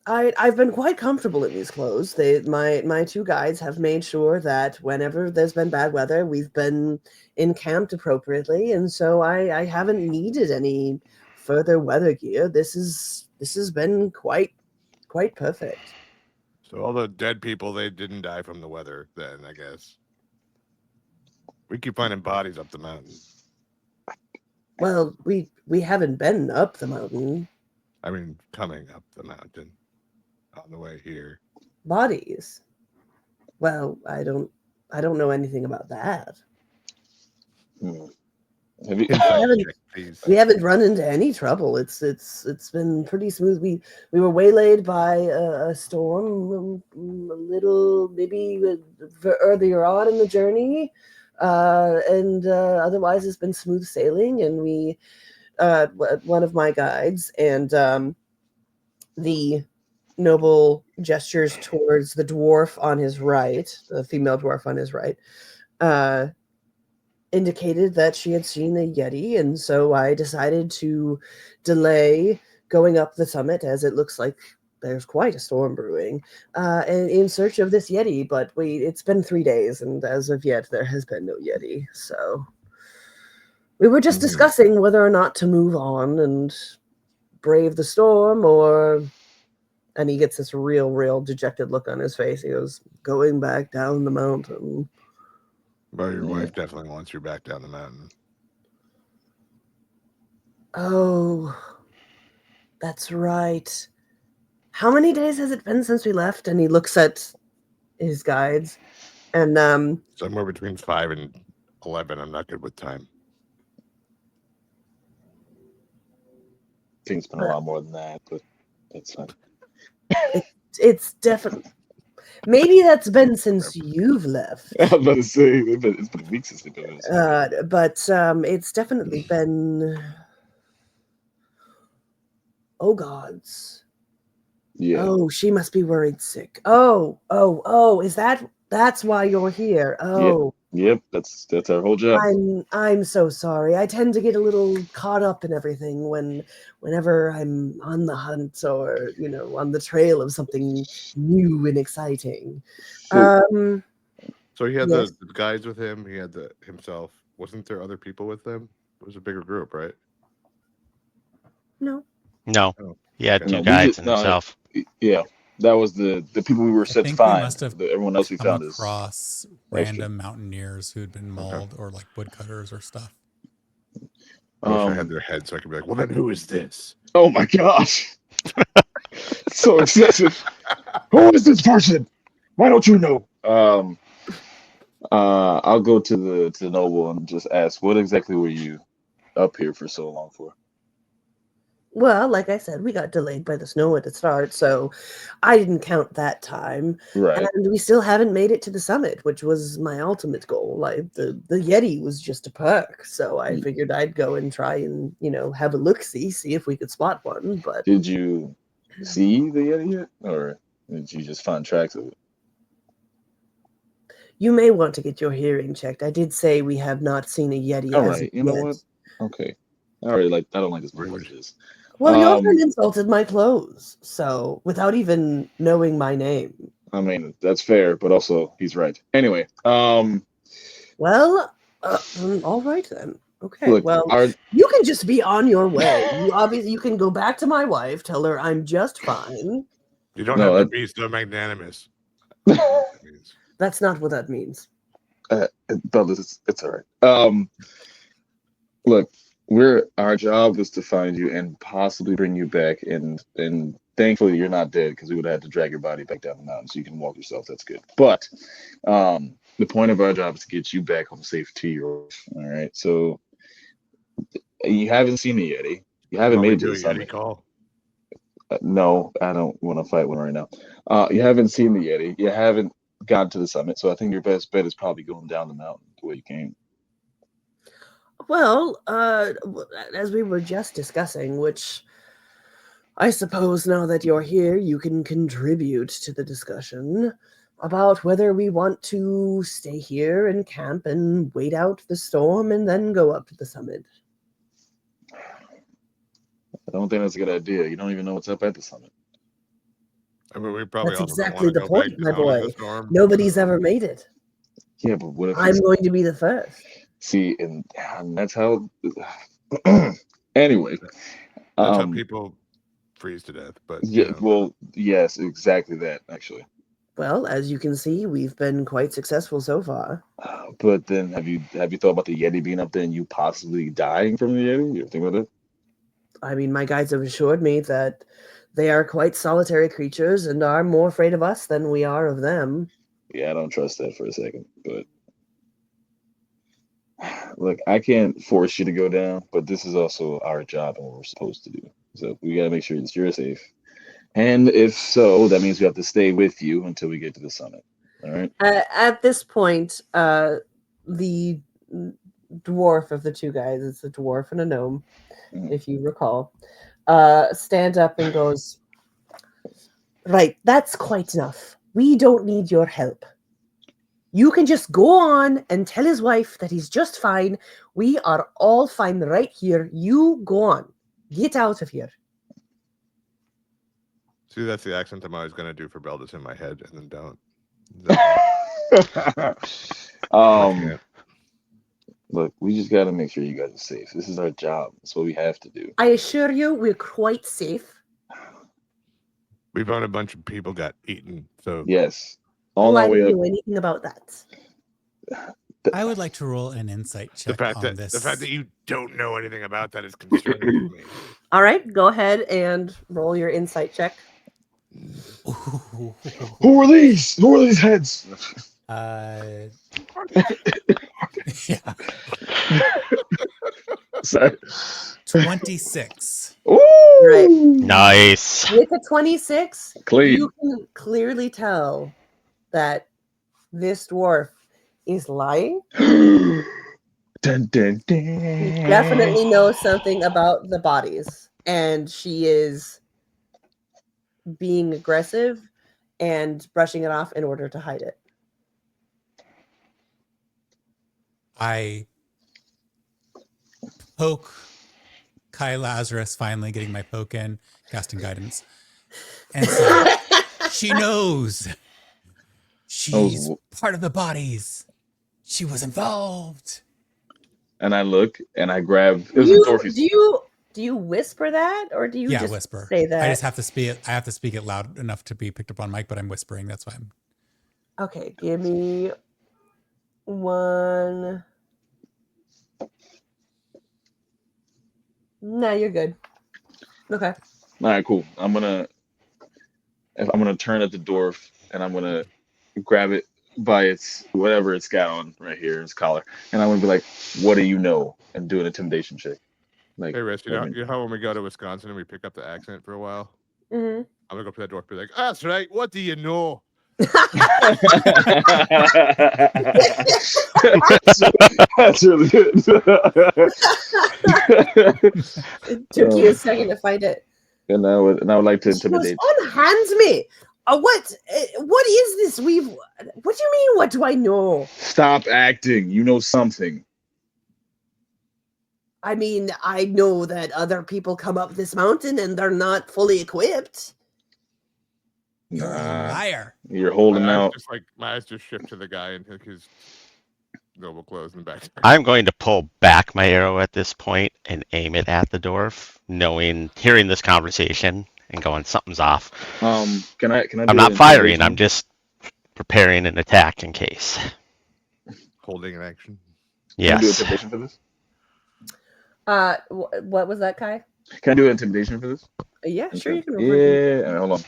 I've been quite comfortable in these clothes. My two guides have made sure that whenever there's been bad weather, we've been encamped appropriately, and so I haven't needed any further weather gear. This has been quite perfect. So all the dead people, they didn't die from the weather then, I guess. We keep finding bodies up the mountain. Well, we haven't been up the mountain. I mean, coming up the mountain on the way here. Bodies. Well, I don't know anything about that. Have you? We haven't run into any trouble. It's been pretty smooth. We were waylaid by a storm a little maybe earlier on in the journey, and otherwise it's been smooth sailing. And we, one of my guides, and the noble gestures towards the dwarf on his right, the female dwarf on his right, indicated that she had seen a Yeti, and so I decided to delay going up the summit, as it looks like there's quite a storm brewing, and in search of this Yeti. But it's been 3 days, and as of yet, there has been no Yeti. So we were just discussing whether or not to move on and brave the storm, or... And he gets this real dejected look on his face. He goes, going back down the mountain. But your wife definitely wants you back down the mountain. Oh, that's right. How many days has it been since we left? And he looks at his guides. And somewhere between 5 and 11. I'm not good with time. I think it's been a lot more than that, but that's fine. It's definitely... Maybe that's been since you've left. I was about to say, it's been weeks since they've been. But it's definitely been... Oh, gods. Yeah. Oh, she must be worried sick. Oh, that's why you're here. Oh. Yep, that's our whole job. I'm so sorry. I tend to get a little caught up in everything whenever I'm on the hunt or, on the trail of something new and exciting. So he had yes. the guides with him, he had himself. Wasn't there other people with them? It was a bigger group, right? No. Oh. He had 2 guides and himself. Yeah. That was the people we were set to find. Everyone else we found is across random mountaineers who'd been mauled, or like woodcutters or stuff. I wish I had their head so I could be like, well, then who is this? Oh my gosh. So excessive. Who is this person? Why don't you know? I'll go to the noble and just ask, what exactly were you up here for so long for? Well, like I said, we got delayed by the snow at the start, so I didn't count that time. Right. And we still haven't made it to the summit, which was my ultimate goal. Like the Yeti was just a perk, so I figured I'd go and try and, have a look-see, see if we could spot one. But did you see the Yeti yet, or did you just find tracks of it? You may want to get your hearing checked. I did say we have not seen a Yeti. All right, you know what? Okay. All right, I don't like this languages. Well, your friend insulted my clothes, so without even knowing my name. I mean, that's fair, but also he's right. Anyway, well, all right then. Okay. Look, you can just be on your way. You can go back to my wife, tell her I'm just fine. You don't have to be so magnanimous. That's not what that means. It's all right. Look. Our job was to find you and possibly bring you back, and thankfully you're not dead, because we would have had to drag your body back down the mountain so you can walk yourself. That's good. But the point of our job is to get you back home safe to your wife. All right. So you haven't seen the Yeti. You haven't made it to the summit. Call? No, I don't want to fight one right now. You haven't seen the Yeti. You haven't gotten to the summit. So I think your best bet is probably going down the mountain the way you came. Well, as we were just discussing, which I suppose now that you're here, you can contribute to the discussion about whether we want to stay here and camp and wait out the storm and then go up to the summit. I don't think that's a good idea. You don't even know what's up at the summit. I mean, we probably that's exactly the point, my boy. Nobody's ever made it. Yeah, but what if I'm going to be the first? See, and that's how. Anyway, that's how people freeze to death. But yeah, well, yes, exactly that. Actually, well, as you can see, we've been quite successful so far. But then, have you thought about the Yeti being up there and you possibly dying from the Yeti? You ever think about that? I mean, my guides have assured me that they are quite solitary creatures and are more afraid of us than we are of them. Yeah, I don't trust that for a second, but. Look, I can't force you to go down, but this is also our job and what we're supposed to do. So we got to make sure that you're safe. And if so, that means we have to stay with you until we get to the summit. All right. At this point, the dwarf of the two guys, it's a dwarf and a gnome, if you recall, stand up and goes, right, that's quite enough. We don't need your help. You can just go on and tell his wife that he's just fine. We are all fine right here. You go on. Get out of here. See, that's the accent I'm always going to do for Beldis in my head, and then don't. Look, we just got to make sure you guys are safe. This is our job. That's what we have to do. I assure you, we're quite safe. We found a bunch of people got eaten, so Yes. On I our way don't up. know anything about that. I would like to roll an insight check the fact on this. that you don't know anything about that is concerning me. All right, go ahead and roll your insight check. Who are these? Who are these heads? Yeah. Sorry. 26. Ooh! Right. Nice. With a 26, Clean. you can clearly tell that this dwarf is lying. Dun, dun, dun. He definitely knows something about the bodies, and she is being aggressive and brushing it off in order to hide it. I poke Kai Lazarus, finally getting my poke in, casting guidance. And so she knows. She's part of the bodies. She was involved. And I look and I grab. It was a Dorothy's. Do you whisper that, or do you just whisper? say that? I just have to speak. I have to speak it loud enough to be picked up on mic, but I'm whispering. That's why I'm. Okay, give me one. No, you're good. Okay. All right, cool. I'm gonna turn at the dwarf and I'm gonna grab it by its whatever it's got on right here, its collar, and I'm gonna be like, "What do you know?" and do an intimidation check. Like, Hey, Rich, you know how when we go to Wisconsin and we pick up the accent for a while? Mm-hmm. I'm gonna go up to that door and be like, "That's right. What do you know?" That's really good. It took you a second to find it. And I would like to She goes, intimidate. unhands me. What is this? What do you mean? What do I know? Stop acting. You know something. I mean, I know that other people come up this mountain and they're not fully equipped. You're a liar. You're holding out. My eyes just shift to the guy in his noble clothes in the back. I'm going to pull back my arrow at this point and aim it at the dwarf, hearing this conversation and going, something's off. Can I? I'm not firing. I'm just preparing an attack in case. Holding an action. Can I do Yes. intimidation for this? What was that, Kai? Can I do intimidation for this? Yeah, sure, you can. Yeah. All right, hold on.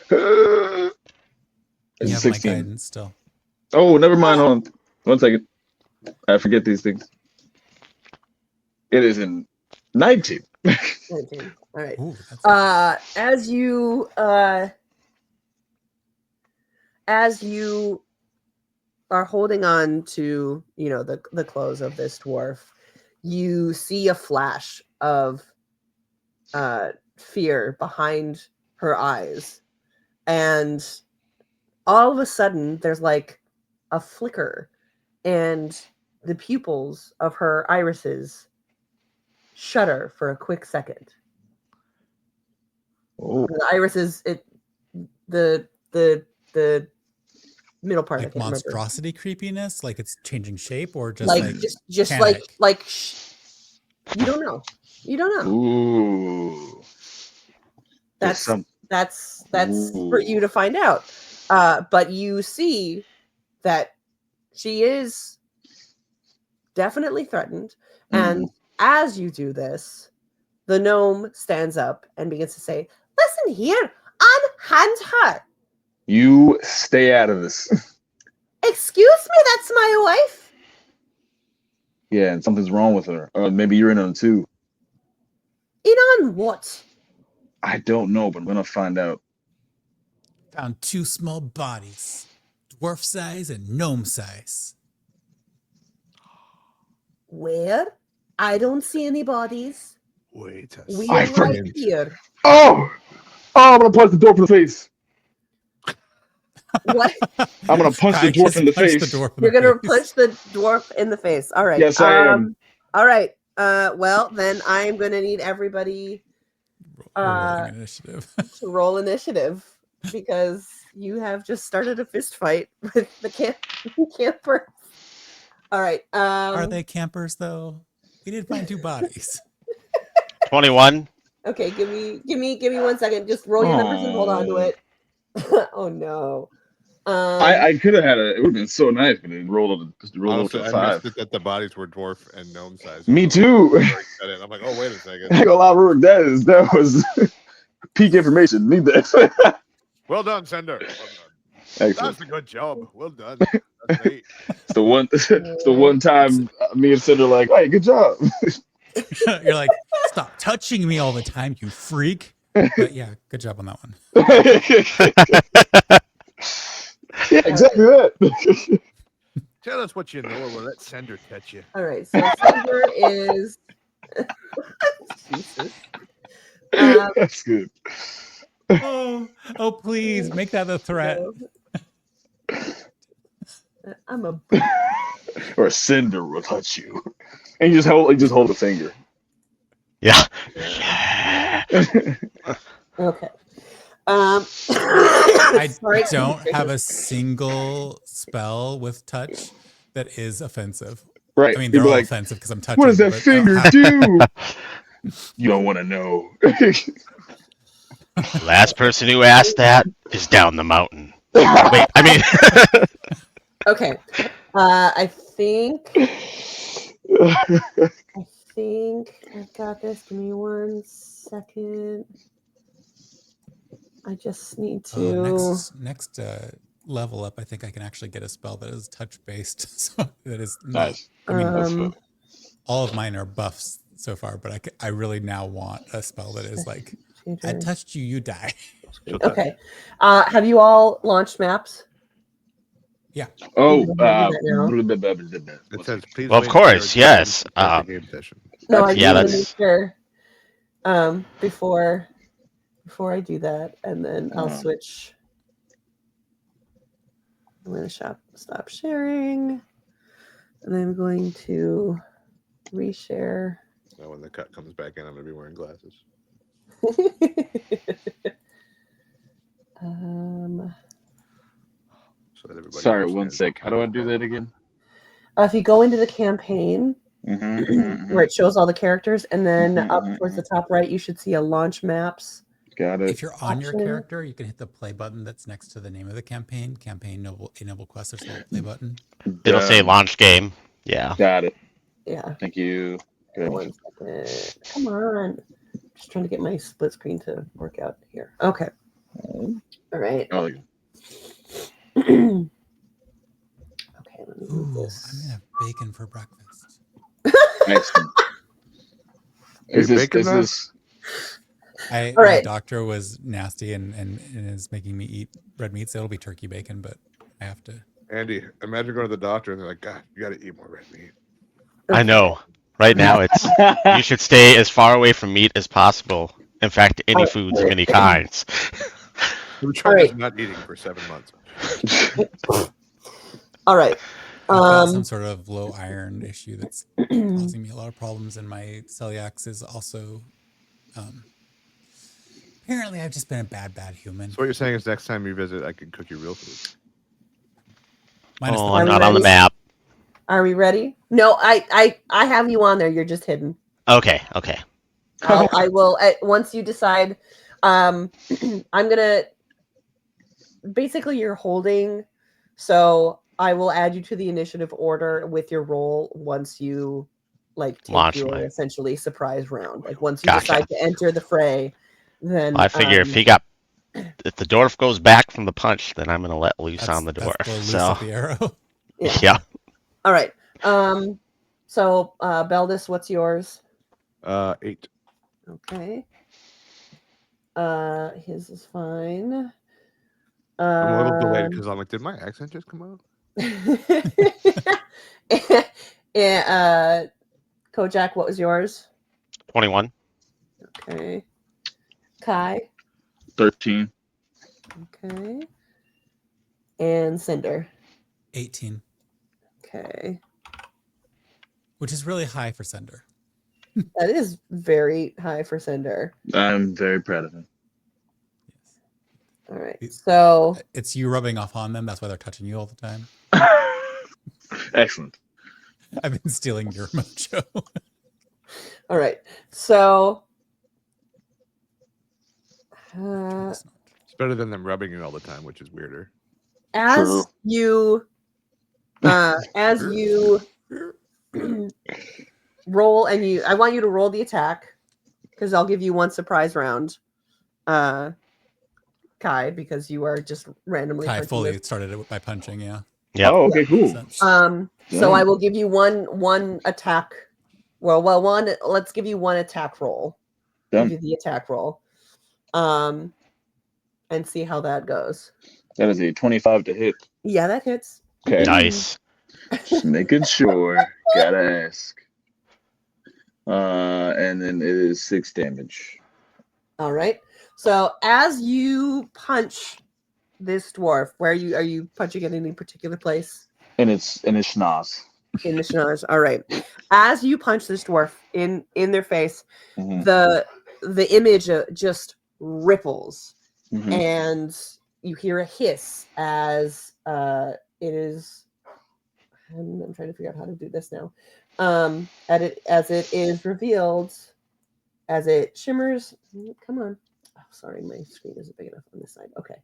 You It's have 16. my guidance still. Oh, never mind. Hold on. 1 second. I forget these things. It is in 19. 19. All right. Ooh, as you are holding on to, the clothes of this dwarf, you see a flash of fear behind her eyes, and all of a sudden there's like a flicker, and the pupils of her irises shudder for a quick second. Oh. The irises, the middle part, like monstrosity creepiness, like it's changing shape, or just just panic? You don't know. Ooh. That's Ooh. for you to find out. But you see that she is definitely threatened, and as you do this, the gnome stands up and begins to say, "Listen here, unhand her." You stay out of this. Excuse me, that's my wife. Yeah, and something's wrong with her. Or maybe you're in on it too. In on what? I don't know, but I'm gonna find out. Found 2 small bodies. dwarf size and gnome size. Where? I don't see any bodies. Wait a We I are right second. here. Oh, I'm gonna punch the dwarf in the face. What? I'm gonna punch the Kai dwarf just in the punched face. The dwarf in You're the gonna face. punch the dwarf in the face. All right. Yes, I am. All right. Well, then I'm gonna need everybody Rolling initiative. to roll initiative because you have just started a fist fight with the camper. All right. Are they campers though? We did find 2 bodies. 21. Okay, give me 1 second. Just roll your numbers and hold on to it. Oh no. I could have had it. It would have been so nice, but it rolled over Honestly, to I 5. missed it that the bodies were dwarf and gnome size. Me too. I'm like, oh, wait a second. I go, Rurik, that was peak information. Need that. Well done, Sender. Well done. Excellent. That's a good job. Well done. That's great. It's the one time me and Cinder like, hey, good job. You're like, stop touching me all the time, you freak. But yeah, good job on that one. Yeah, exactly that. Tell us what you know, or we'll let Sender touch you. All right. So Silver is Jesus. That's good. Oh, please make that a threat. I'm a Or Cinder will touch you. And you just hold a finger. Yeah. okay. I sorry. don't have a single spell with touch that is offensive. Right. I mean, they're You'd all be like, offensive because I'm touching. what does that but I don't finger have- do? You don't want to know. Last person who asked that is down the mountain. Wait, I mean, Okay. I think I've got this. Give me 1 second. I just need to. Next level up, I think I can actually get a spell that is touch based. So that is not. Nice. I mean, Um, all of mine are buffs so far, but I really now want a spell that is like, I touched you, you die. Okay. Have you all launched maps? Yeah. Oh, It says, please. Well, of wait course, until you're yes. done with the game session. No, I Yeah, just want to that's- make sure before I do that, and then I'll switch. I'm going to stop sharing, and I'm going to reshare. Now, when the cut comes back in, I'm going to be wearing glasses. So that everybody Sorry, 1 understands sec. what How do I time do it that again? If you go into the campaign, where it shows all the characters, and then up towards the top right, you should see a launch maps. Got it. If you're on your Option. character, you can hit the play button that's next to the name of the campaign. Enable quest. There's a little play button. It'll say launch game. Yeah. Got it. Yeah. Thank you. Good. 1 second. Come on. Just trying to get my split screen to work out here. Okay. All right. Oh, Okay, let me Ooh, do I'm this. gonna have bacon for breakfast. excellent. Is this My right. doctor was nasty and is making me eat red meat, so it'll be turkey bacon, but I have to. Andy, imagine going to the doctor and they're like, God, you got to eat more red meat. I know. Right now, it's you should stay as far away from meat as possible. In fact, any foods of any kinds. We tried right. not eating for 7 months. All right. I've got some sort of low iron issue that's causing me a lot of problems, and my celiac is also. Apparently, I've just been a bad human. So what you're saying is next time you visit, I can cook you real food. Minus Oh, the I'm we not on the ready? map. Are we ready? No, I have you on there. You're just hidden. Okay. I will once you decide. I'm gonna. Basically, you're holding, so I will add you to the initiative order with your roll once you take Launch your my- essentially surprise round. Like once you Gotcha. decide to enter the fray, then I figure if the dwarf goes back from the punch, then I'm gonna let loose on the dwarf. That's the loose So of the arrow. yeah. All right. So Beldis, what's yours? 8. Okay. His is fine. I'm a little delayed because I'm like, did my accent just come out? Kojak, what was yours? 21. Okay. Kai. 13. Okay. And Cinder. 18, Okay. which is really high for Sender. That is very high for Cinder. I'm very proud of him. Yes. All right. So It's you rubbing off on them. That's why they're touching you all the time. Excellent. I've been stealing your mojo. all right. So It's better than them rubbing you all the time, which is weirder. as True. you roll and I want you to roll the attack because I'll give you one surprise round. Kai, because you are just randomly Kai punching fully this. started it by punching, yeah. Yep. Oh, okay, cool. Sense. So Yeah. I will give you one attack. Let's give you one attack roll. Done. Give you the attack roll. And see how that goes. That is a 25 to hit. Yeah, that hits. Okay. Nice. Just making sure. Gotta ask. And then it is 6 damage. All right. So as you punch this dwarf, are you punching in any particular place? And it's schnoz. In the schnoz. All right. As you punch this dwarf in their face, Mhm. the image just ripples, Mhm. and you hear a hiss as it is. I'm trying to figure out how to do this now. As it is revealed, as it shimmers. Come on. Oh, sorry, my screen isn't big enough on this side. Okay.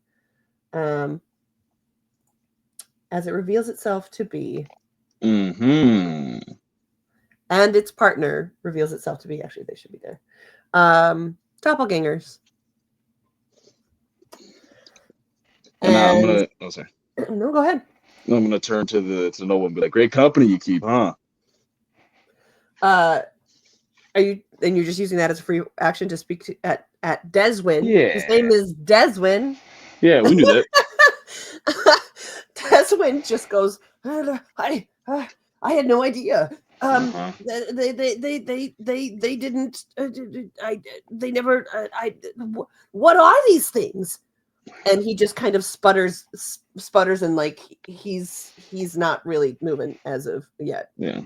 As it reveals itself to be, Mm-hmm. and its partner reveals itself to be. Actually, they should be there. Doppelgangers. And I'm And gonna. Oh, sorry. no, go ahead. I'm gonna turn to the noble and be like, "Great company you keep, huh?" Are you? And you're just using that as a free action to speak to at Deswin. Yeah. His name is Deswin. Yeah, we knew that. Deswin just goes. I had no idea. Uh-huh. They didn't. They never. What are these things? And he just kind of sputters, and like he's not really moving as of yet. Yeah.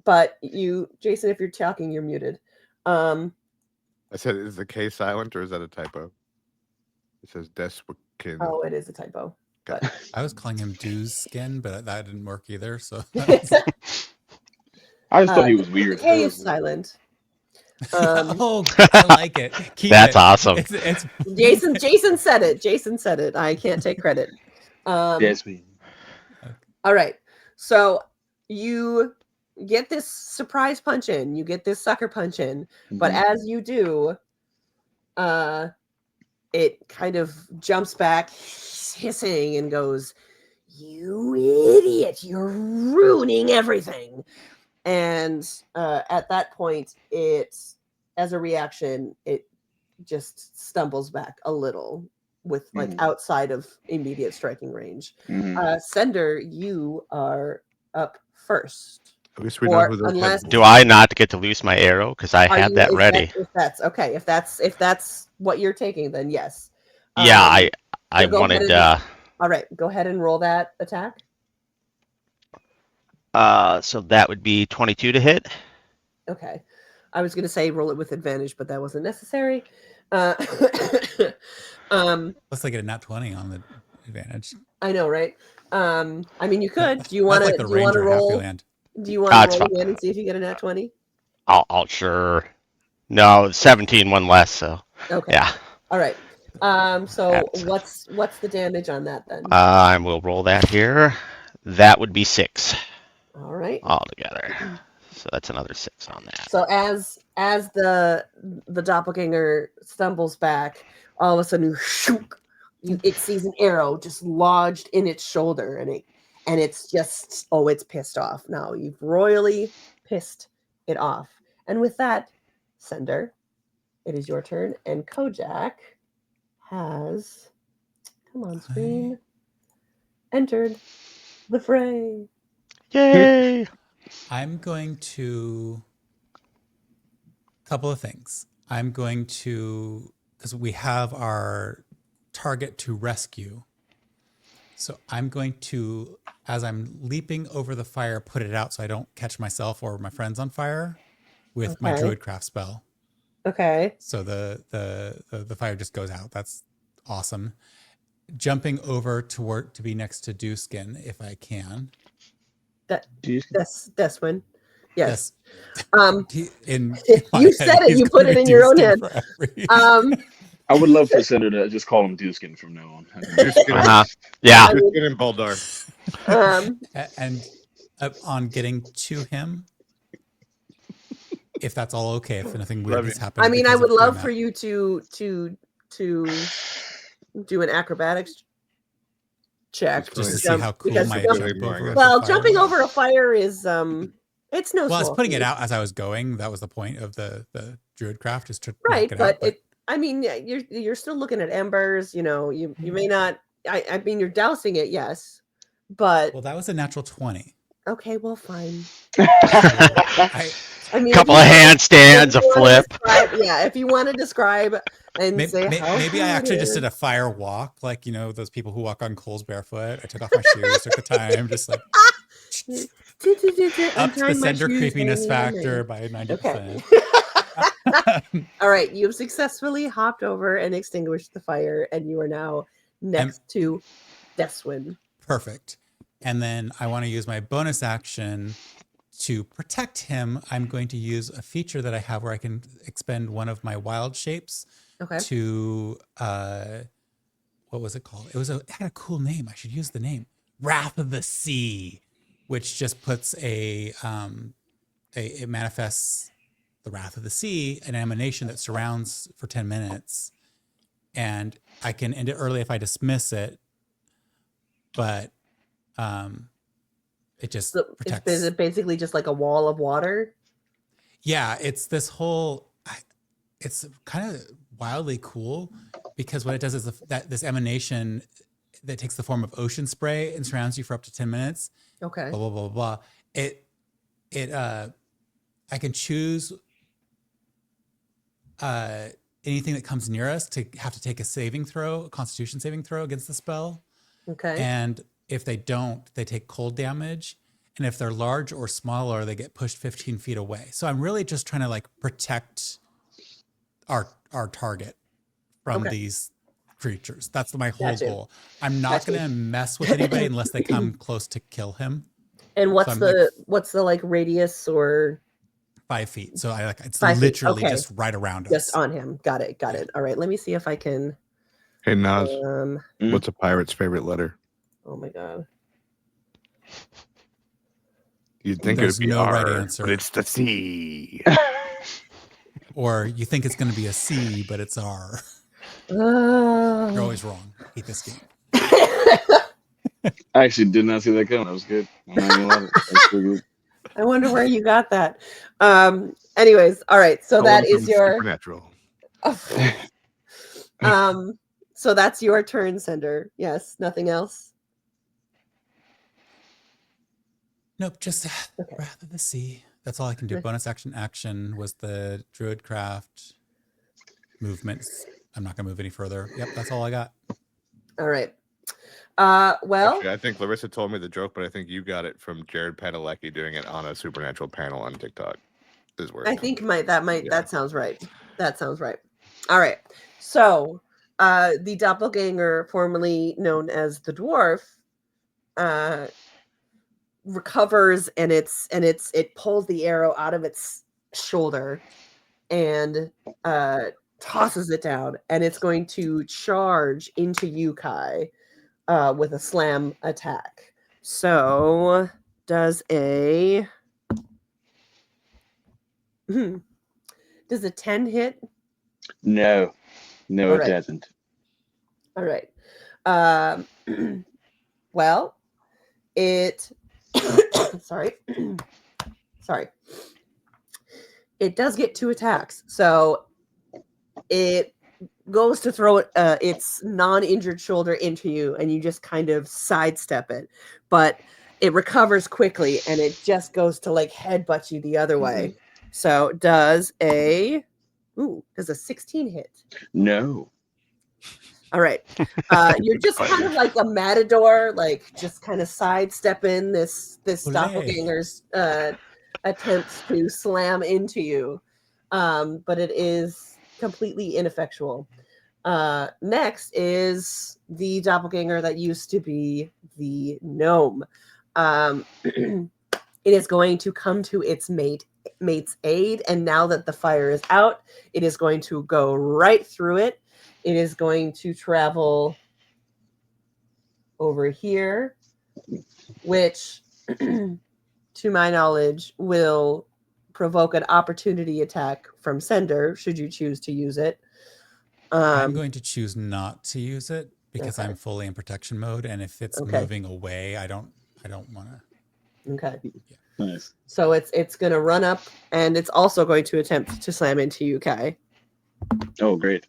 But you, Jason, if you're talking, you're muted. I said, is the K silent or is that a typo? It says Deswikin. Oh, it is a typo. But I was calling him Dew's skin, but that didn't work either. So I just thought he was the weird. K is silent. oh, I like it. Keep That's it. awesome. It's Jason said it. Jason said it. I can't take credit. Yes, we. All right. So you get this surprise punch in. You get this sucker punch in. But Mhm. as you do, it kind of jumps back, hissing, and goes, "You idiot! You're ruining everything!" And at that point, as a reaction, it just stumbles back a little with like outside of immediate striking range. Sender, you are up first. At least we know who those unless Do I not get to lose my arrow? Because I had that ready. If that's okay, if that's what you're taking, then yes. Yeah, I go wanted. ahead all right, go ahead and roll that attack. So that would be 22 to hit. Okay. I was going to say roll it with advantage, but that wasn't necessary. Let's like get a nat 20 on the advantage. I know, right? I mean, you could. Do you want That's to? like the Do you want to Ranger Happy roll? Land. Do you want to It's roll fine. again and see if you get a nat 20? I'll sure. No, 17, one less. So Okay. yeah. All right. So what's the damage on that then? I will roll that here. That would be 6. All right. Altogether. So that's another 6 on that. So as the doppelganger stumbles back, all of a sudden, it sees an arrow just lodged in its shoulder, and it's just it's pissed off now. You've royally pissed it off, and with that, Sender, it is your turn, and Kojak has Come on, screen. Entered the fray. Yay! I'm going to couple of things. I'm going to, because we have our target to rescue. So I'm going to, as I'm leaping over the fire, put it out so I don't catch myself or my friends on fire with my Okay. Druidcraft spell. Okay. So the fire just goes out. That's awesome. Jumping over to be next to Dewskin if I can. Deswin. Yes. In my You head, said it. he's You put gonna it be in your own Dewskin head. forever. I would love for Cinder to just call him Dewskin from now on. Yeah. I mean, Dewskin and Baldar. And on getting to him, if that's all okay, if nothing weird has happened. I mean, I because would of love doing for that. you to do an acrobatics check. Just to see jump, how cool because my jump- jump over. well, the jumping fire over a fire is it's no. Well, I was small putting it feat. out as I was going. That was the point of the Druidcraft, is to Right, knock it but out. But I mean, you're still looking at embers. You know, you may not. I mean, you're dousing it, yes, but well, that was a natural 20. okay, well, fine. I I mean, Couple of handstands, a flip. If you want to describe and say how maybe I cool it actually just is. did a fire walk, like those people who walk on coals barefoot. I took off my shoes, took the time, just like up the Untying my Cinder shoes, creepiness hanging on factor there. by 90%. Okay. All right, you've successfully hopped over and extinguished the fire, and you are now next to Deswin. Perfect. And then I want to use my bonus action to protect him. I'm going to use a feature that I have where I can expend one of my wild shapes to what was it called? It had a cool name. I should use the name. Wrath of the Sea, which just puts it manifests the Wrath of the Sea, an emanation that surrounds for 10 minutes. And I can end it early if I dismiss it, but it just protects. Is it basically just like a wall of water? Yeah, it's this whole. It's kind of wildly cool because what it does is this emanation that takes the form of ocean spray and surrounds you for up to 10 minutes. Okay. Blah blah blah blah. I can choose anything that comes near us to have to take a Constitution saving throw against the spell. Okay. And if they don't, they take cold damage. And if they're large or smaller, they get pushed 15 feet away. So I'm really just trying to protect our target from these creatures. That's my whole goal. I'm not going to mess with anybody unless they come close to kill him. And what's the radius or 5 feet? So it's 5 feet. literally just right around us. Just on him. Got it. All right. Let me see if I can. Hey Naz, what's a pirate's favorite letter? Oh my god. You'd think There's it'd be no R, right answer. but it's the C. Or you think it's going to be a C, but it's R. You're always wrong. I hate this game. I actually did not see that coming. That was good. I'm not gonna lie. That's pretty good. I wonder where you got that. Anyways, all right. So that is your supernatural. So that's your turn, Cinder. Yes. Nothing else. Nope, just Wrath of the Sea. That's all I can do. Bonus action was the Druidcraft movements. I'm not going to move any further. Yep, that's all I got. All right. Well, actually, I think Larissa told me the joke, but I think you got it from Jared Padalecki doing it on a supernatural panel on TikTok. I think that sounds right. That sounds right. All right. So, the doppelganger, formerly known as the dwarf, recovers and it pulls the arrow out of its shoulder and tosses it down, and it's going to charge into you, Kai, with a slam attack. So does a 10 hit? No, All it doesn't. All right. Well, it sorry. It does get 2 attacks. So it goes to throw its non-injured shoulder into you, and you just kind of sidestep it, but it recovers quickly, and it just goes to like headbutt you the other way. So does a 16 hit? No. All right. You're just kind of like a matador, like just kind of sidestepping this Olé. doppelganger's attempts to slam into you, but it is completely ineffectual. Next is the doppelganger that used to be the gnome. It is going to come to its mate's aid, and now that the fire is out, it is going to go right through it. It is going to travel over here, which, to my knowledge, will provoke an opportunity attack from Sender, should you choose to use it. I'm going to choose not to use it because Okay. I'm fully in protection mode, and if it's Okay. moving away, I don't want to. Okay. Nice. So it's going to run up, and it's also going to attempt to slam into you, Kai. Oh, great.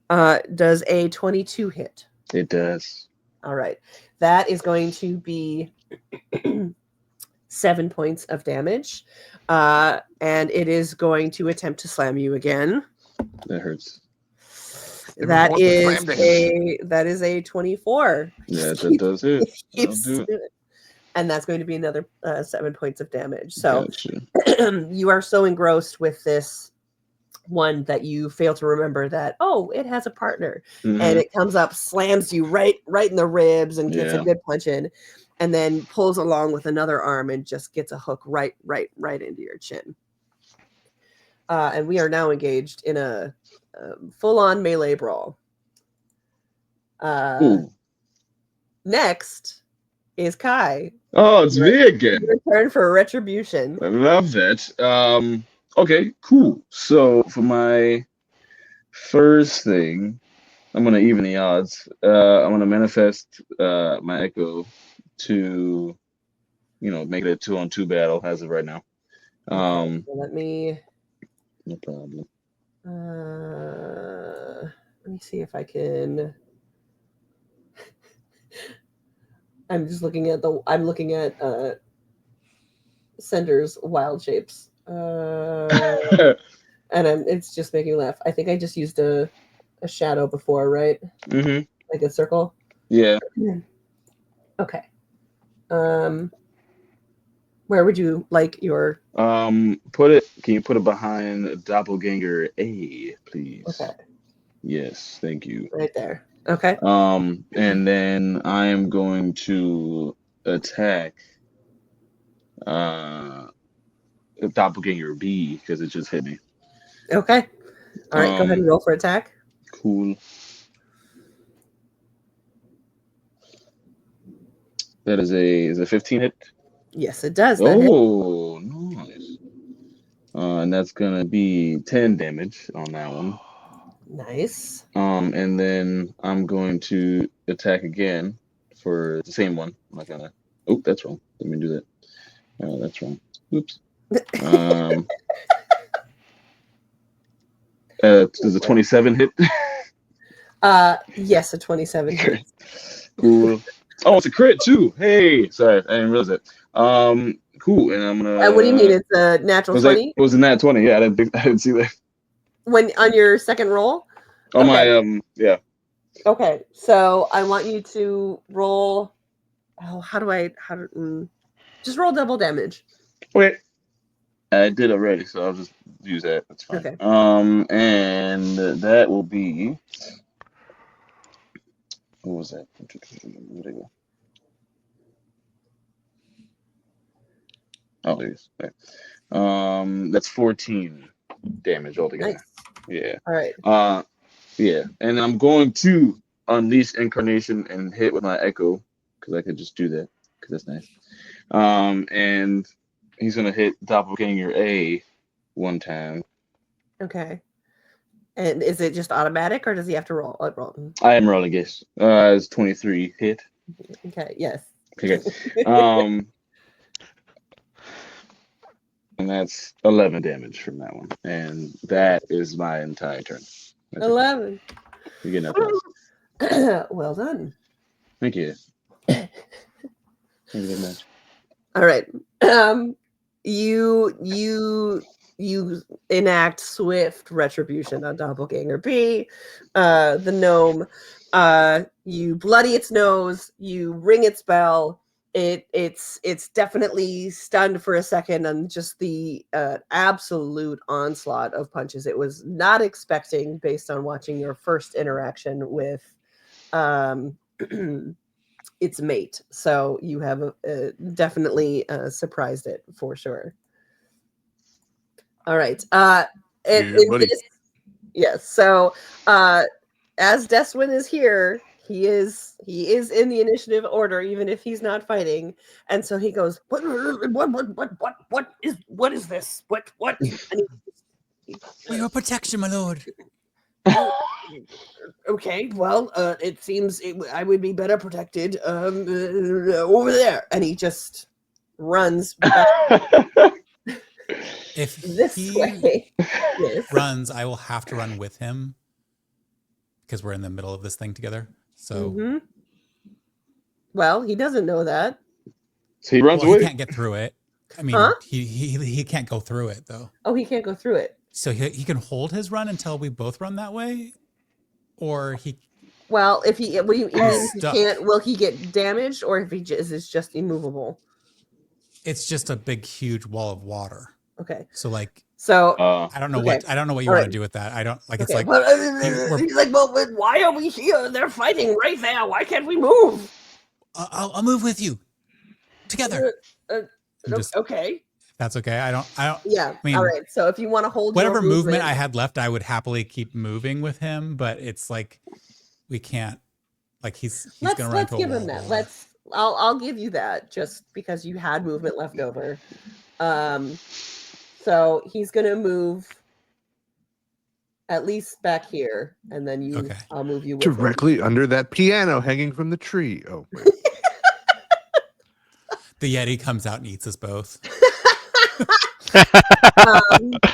Does a 22 hit? It does. All right. That is going to be 7 points of damage. And it is going to attempt to slam you again. That hurts. That is a 24. Yeah, that does it. Keeps- That'll do it. And that's going to be another 7 points of damage. So Gotcha. you are so engrossed with this one that you fail to remember that, oh, it has a partner. Mhm. And it comes up, slams you right in the ribs and gets a Yeah. good punch in, and then pulls along with another arm and just gets a hook right into your chin. And we are now engaged in a full-on melee brawl. Ooh. Next is Kai. Oh, it's me again. Your turn for retribution. I love that. Okay, cool. So for my first thing, I'm gonna even the odds. I'm gonna manifest my echo to, make it a 2-on-2 battle as of right now. Okay, so let me No problem. let me see if I can. I'm just looking at Sender's wild shapes. And it's just making me laugh. I think I just used a shadow before, right? Mm-hmm. Like a circle. Yeah. Okay. Where would you like your? Can you put it behind Doppelganger A, please? Okay. Yes, thank you. Right there. Okay. And then I am going to attack Doppelganger B because it just hit me. Okay. All right. Go ahead and roll for attack. Cool. That is a 15 hit. Yes, it does. That hit. Oh, nice. And that's gonna be 10 damage on that one. Nice. And then I'm going to attack again for the same one. I'm not gonna. Oh, that's wrong. Let me do that. That's wrong. Oops. Does a 27 hit? Yes, a 27 hit. Cool. Oh, it's a crit too. Hey, sorry, I didn't realize that. Cool. And I'm gonna. What do you mean? It's a natural 20? It was a nat 20. Yeah, I didn't see that. When on your second roll? On Okay. my yeah. Okay, so I want you to roll. Oh, just roll double damage. Wait. I did already, so I'll just use that. That's fine. Okay. And that will be. What was that? Where'd I go? Oh, there it is. Okay. That's 14 damage altogether. Nice. Yeah. All right. Yeah. And I'm going to unleash incarnation and hit with my echo because I could just do that because that's nice. And he's gonna hit Doppelganger A one time. Okay. And is it just automatic, or does he have to roll? I am rolling, guess. It's 23 hit. Okay. Yes. Okay. And that's 11 damage from that one. And that is my entire turn. 11. You get nothing. Well done. Thank you. Thank you very much. All right. You enact swift retribution on Doppelganger B. The gnome. You bloody its nose. You ring its bell. It's definitely stunned for a second on just the absolute onslaught of punches it was not expecting based on watching your first interaction with its mate. So you have definitely surprised it for sure. All right. Yes. So as Deswin is here, he is in the initiative order, even if he's not fighting. And so he goes, what is this? What? For your protection, my lord. Okay, well, it seems I would be better protected over there. And he just runs back If this he way. Yes. runs, I will have to run with him because we're in the middle of this thing together. So, Mhm. Well, he doesn't know that. So he runs well, away. he can't get through it. I mean, Huh? he can't go through it though. Oh, he can't go through it. So he can hold his run until we both run that way, or he. Well, if he, what do you mean? He Stuck. can't. Will he get damaged, or if is just immovable? It's just a big, huge wall of water. Okay. So like, So I don't know okay. what you All want right. to do with that. I don't like. It's okay. like Well, he's like, well, why are we here? They're fighting right there. Why can't we move? I'll move with you together. Okay. That's okay. I don't. Yeah. I mean, all right. So if you want to hold whatever your movement I had left, I would happily keep moving with him. But it's like we can't. Like he's gonna run let's into a give wall him of that. water. I'll give you that just because you had movement left over. So he's gonna move at least back here, and then you. Okay. I'll move you with him. Directly under that piano hanging from the tree. Oh, wait. The Yeti comes out and eats us both.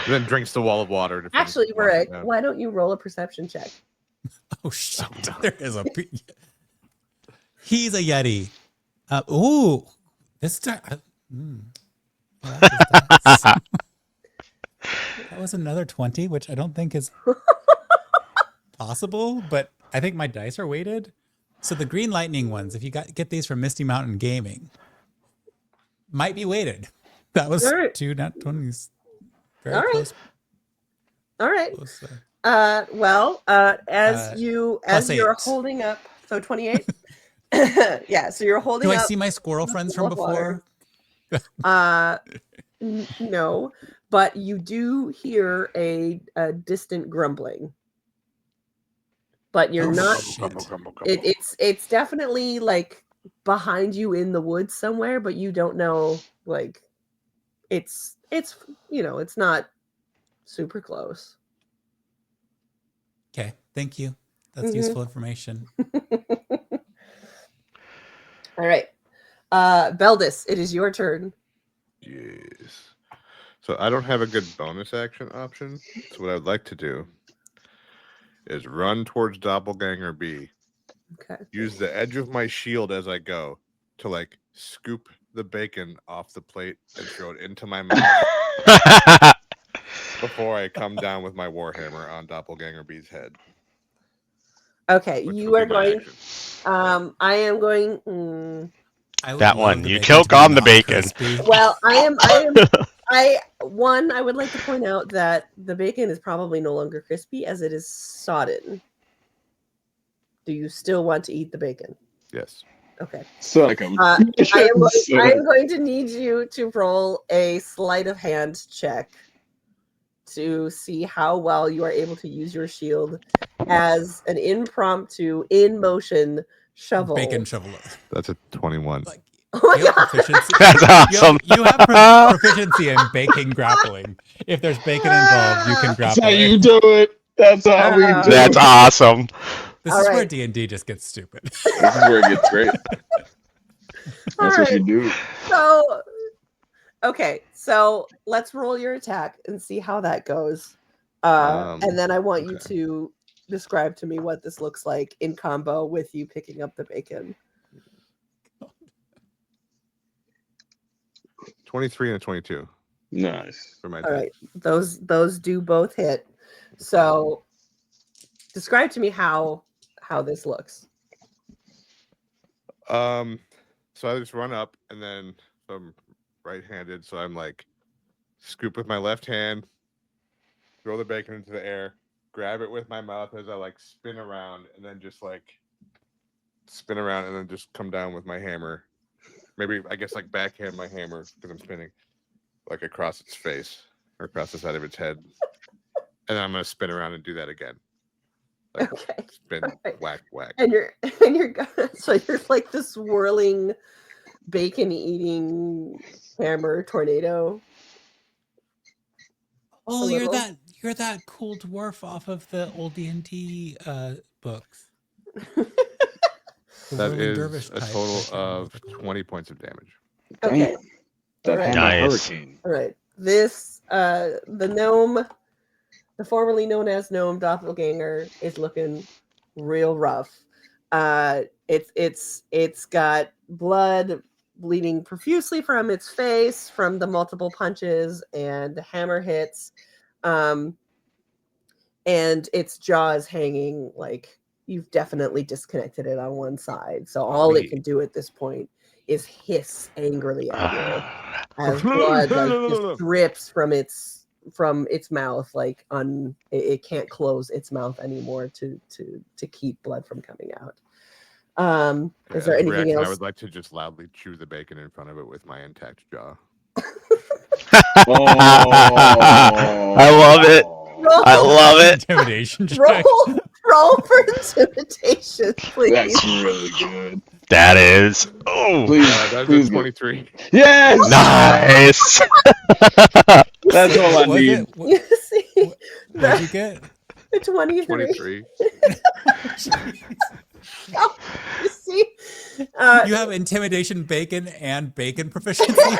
Then drinks the wall of water. To finish Actually, the water Rick, down. why don't you roll a perception check? Oh shit! There is a. He's a Yeti. Ooh, this time. That was another 20, which I don't think is possible, but I think my dice are weighted. So the green lightning ones, if you get these from Misty Mountain Gaming, might be weighted. That was All right. 2 nat 20s. Very All right. close. All right. Close there. As you're 8. holding up, so 28. Yeah, so you're holding Do I up. see my squirrel friends from of water. before? No, but you do hear a distant grumbling. But you're not. Shit. It's definitely like behind you in the woods somewhere, but you don't know. Like, it's it's not super close. Okay, thank you. That's Mhm. useful information. All right, Beldis, it is your turn. Yes. So I don't have a good bonus action option. So what I'd like to do is run towards Doppelganger B. Okay. Use the edge of my shield as I go to like scoop the bacon off the plate and throw it into my mouth before I come down with my warhammer on Doppelganger B's head. Okay, which you will are be my going. action. I am going. I would That love one, the you bacon to choke be on the not bacon. crispy. Well, I would like to point out that the bacon is probably no longer crispy as it is sodden. Do you still want to eat the bacon? Yes. Okay. Suck him. I am going to need you to roll a sleight of hand check to see how well you are able to use your shield as an impromptu, in motion shovel. Bacon shoveler. That's a 21. Like, Oh my you have God. proficiency. That's awesome. You have proficiency in baking grappling. If there's bacon involved, you can That's grapple how it. you do it. That's how we do That's it. awesome. This All is where right. D&D just gets stupid. This is where it gets great. That's what you do. So, okay, so let's roll your attack and see how that goes. And then I want you okay. to describe to me what this looks like in combo with you picking up the bacon. 23 and a 22 Nice. for my All attack. right, those do both hit. So describe to me how this looks. So I just run up, and then I'm right-handed, so I'm like scoop with my left hand, throw the bacon into the air, grab it with my mouth as I like spin around, and then just like spin around, and then just come down with my hammer. Maybe I guess like backhand my hammer because I'm spinning like across its face or across the side of its head, and then I'm gonna spin around and do that again. Like Okay. spin, Alright. whack. And you're so you're like the swirling bacon eating hammer tornado. Oh, A you're little. that cool dwarf off of the old D&D books. The That whirling is dervish a type. I total can't remember what of they're called. 20 points of damage. Okay. Damn. That All right. hammer Nice. hurricane. All right. This the gnome, the formerly known as gnome doppelganger, is looking real rough. It's got blood bleeding profusely from its face from the multiple punches and hammer hits, and its jaws hanging like you've definitely disconnected it on one side. So all it can do at this point is hiss angrily at you as blood like just drips from its mouth, like it can't close its mouth anymore to keep blood from coming out. Is there As a anything reaction, I else? would like to just loudly chew the bacon in front of it with my intact jaw. I love it. I love it. Intimidation check. roll for intimidation, please. That's really good. That is. Oh, Please, That's please. a 23. Yes! nice. That's all I Was need. it? You see What'd you get? the 23. 23. Oh, you see, You have intimidation, bacon, and bacon proficiency.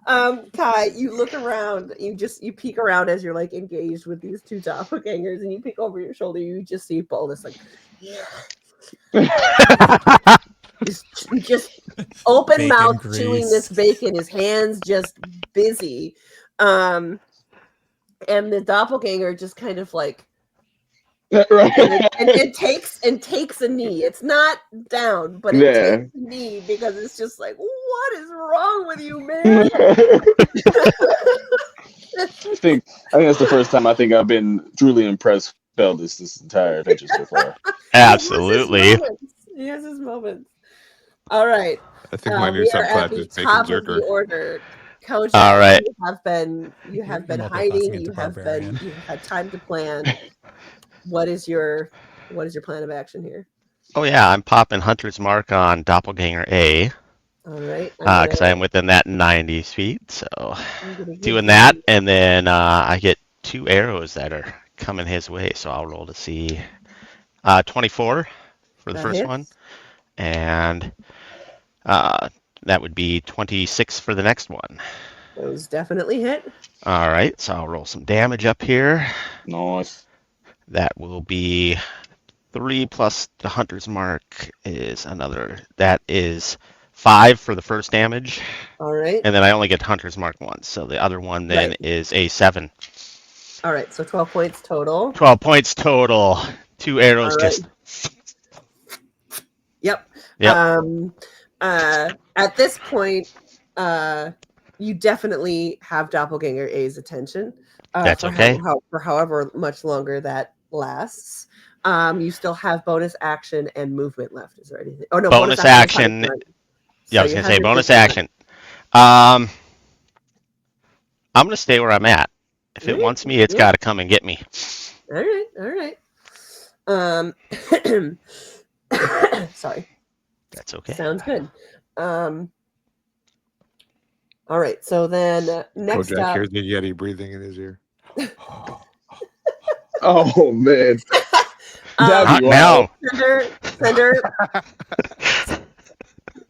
Kai, you look around, you peek around as you're like engaged with these two doppelgangers, and you peek over your shoulder, you just see Bolus like, just open Bacon mouth grease. chewing this bacon, his hands just busy. And the doppelganger just kind of like Right. and takes a knee. It's not down, but it takes a knee because it's just like, what is wrong with you, man? I think that's the first time I think I've been truly impressed with this entire adventure so far. Absolutely. He has his moments. All right. I think my new We are at subclass the is Bacon top of the Zerker. order. Coach, All right. you have been multi-classing hiding. into You've had time to plan. What is your plan of action here? Oh yeah, I'm popping Hunter's Mark on Doppelganger A. All right. Because I am within that 90 feet, so I'm gonna give doing you- that, and then I get 2 arrows that are coming his way, so I'll roll to see 24 for the That first hits. one, and that would be 26 for the next one. Those definitely hit. All right, so I'll roll some damage up here. Nice. That will be 3 plus the Hunter's Mark is another. That is 5 for the first damage. All right. And then I only get Hunter's Mark once, so the other one then is a 7. All right, so 12 points total. 12 points total. 2 arrows All right. just. Yep. Yep. At this point, you definitely have Doppelganger A's attention. That's for okay. For however much longer that lasts. You still have bonus action and movement left. Is there anything? Oh no, Bonus action. Yeah, I was you gonna have say your bonus movement action. I'm gonna stay where I'm at. If it Okay, wants me, it's yeah. got to come and get me. left. All right. Sorry. That's okay. Sounds good. All right. So then next Kojak up. hears the Yeti breathing in his ear. Oh man. Not That'd be now.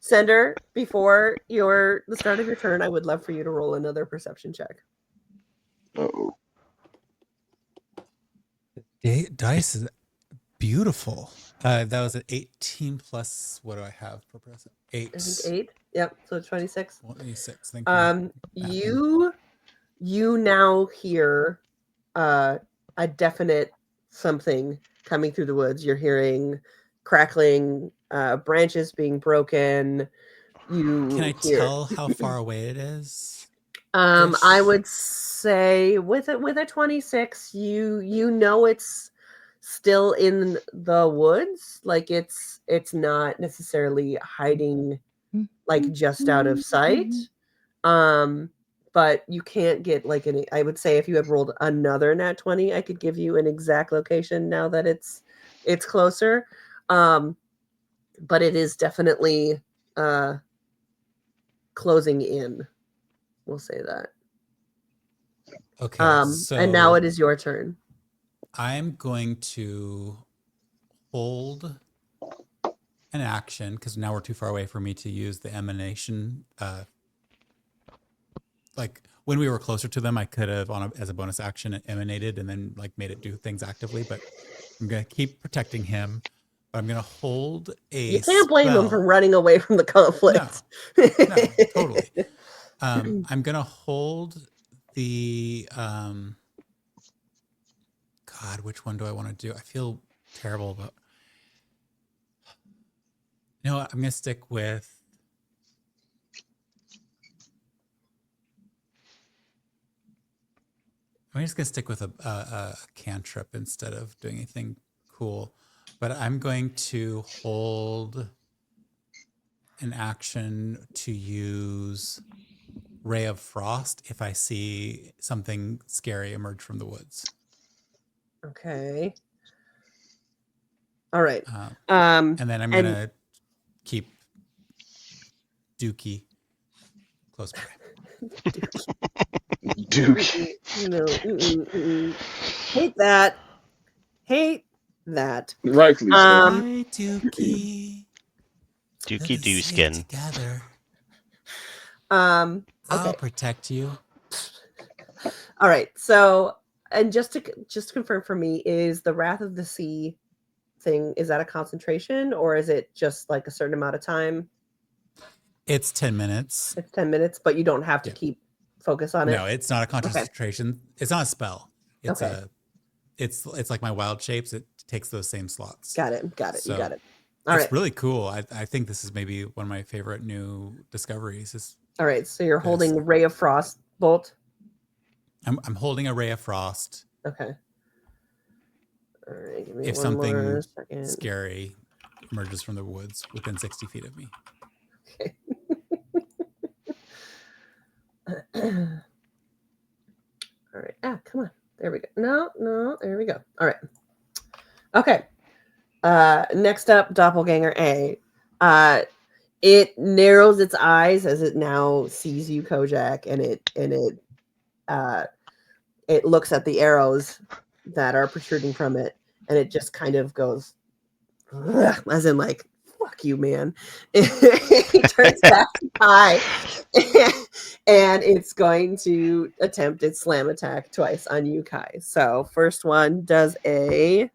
Sender, before the start of your turn, I would love for you to roll another perception check. Uh-oh. Dice is beautiful. That was an 18 plus. What do I have per person? 8. I think 8. Yep. So 26. 26. Thank you. You now hear a definite something coming through the woods. You're hearing crackling, branches being broken. You Can I hear. tell how far away it is? I would say with a 26, you know it's still in the woods. Like it's not necessarily hiding like just out of sight. But you can't get like any. I would say if you had rolled another nat 20, I could give you an exact location now that it's closer. But it is definitely closing in. We'll say that. Okay. And now it is your turn. I'm going to hold an action because now we're too far away for me to use the emanation. Like when we were closer to them, I could have as a bonus action emanated and then like made it do things actively. But I'm gonna keep protecting him. But I'm gonna hold a. You can't blame him for running away from the conflict. No, totally. I'm gonna hold the. God, which one do I want to do? I feel terrible, but you know what? I'm gonna stick with. I'm just gonna stick with a cantrip instead of doing anything cool. But I'm going to hold an action to use Ray of Frost if I see something scary emerge from the woods. Okay. All right. And then I'm gonna keep Dookie close by. Dookie. No. Hate that. Rightfully so. Hi, Dookie. Dookie Dooskin. Together. Okay. I'll protect you. All right. So, and just to confirm for me, is the Wrath of the Sea thing, is that a concentration or is it just like a certain amount of time? It's 10 minutes. It's 10 minutes, but you don't have to keep focus on it. No, it's not a concentration. Okay. It's not a spell. It's okay. It's like my wild shapes. It takes those same slots. Got it. So you got it. It's really cool. I think this is maybe one of my favorite new discoveries. All right. So you're holding Ray of Frost bolt. I'm holding a Ray of Frost. Okay. All right. Give me if one something more second. scary emerges from the woods within 60 feet of me. Okay. All right. Come on. There we go. No. There we go. All right. Okay. Next up, Doppelganger A. It narrows its eyes as it now sees you, Kojak, and it looks at the arrows that are protruding from it, and it just kind of goes, as in like, fuck you, man. It turns back to Kai, and it's going to attempt its slam attack twice on you, Kai. So first one does a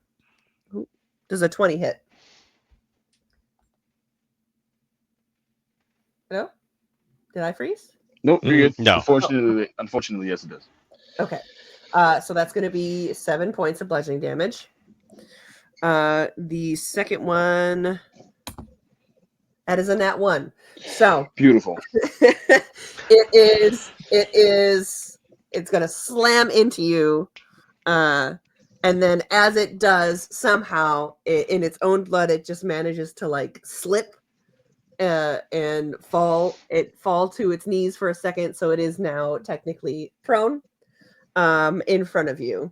20 hit. No? Did I freeze? Nope, you're good. No. Unfortunately, yes, it does. Okay. So that's going to be 7 points of bludgeoning damage. The second one, that is a nat 1. So beautiful. it's going to slam into you. And then as it does, somehow in its own blood, it just manages to like slip and fall to its knees for a second. So it is now technically prone in front of you.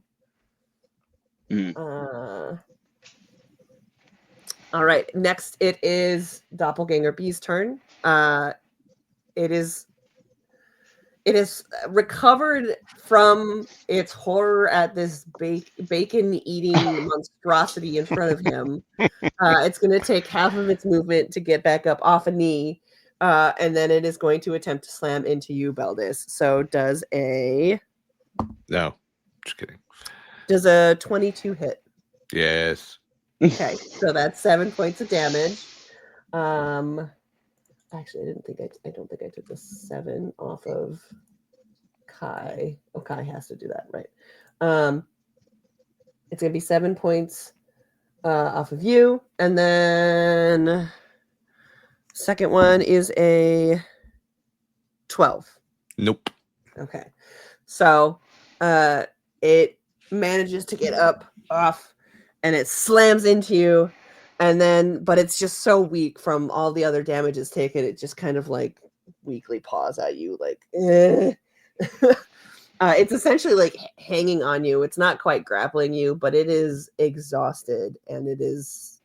All right. Next, it is Doppelganger B's turn. It is recovered from its horror at this bacon-eating monstrosity in front of him. It's going to take half of its movement to get back up off a knee, and then it is going to attempt to slam into you, Beldis. So does a... No, just kidding. Does a 22 hit? Yes. Okay, so that's 7 points of damage. Actually, I don't think I took the 7 off of Kai. Oh, Kai has to do that, right? It's gonna be 7 points off of you, and then second one is a 12. Nope. Okay, so it manages to get up off, and it slams into you, and then but it's just so weak from all the other damage it's taken. It just kind of like weakly paws at you, like. Eh. It's essentially like hanging on you. It's not quite grappling you, but it is exhausted and it is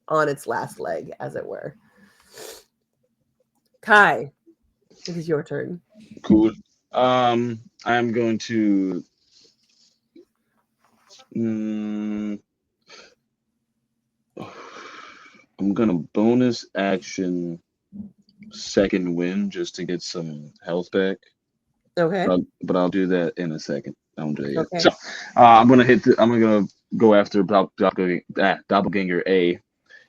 on its last leg, as it were. Kai, it is your turn. Cool. I'm going to. I'm gonna bonus action second wind just to get some health back. Okay. But I'll do that in a second. I won't do it yet. Okay. So I'm gonna go after Doppelganger A.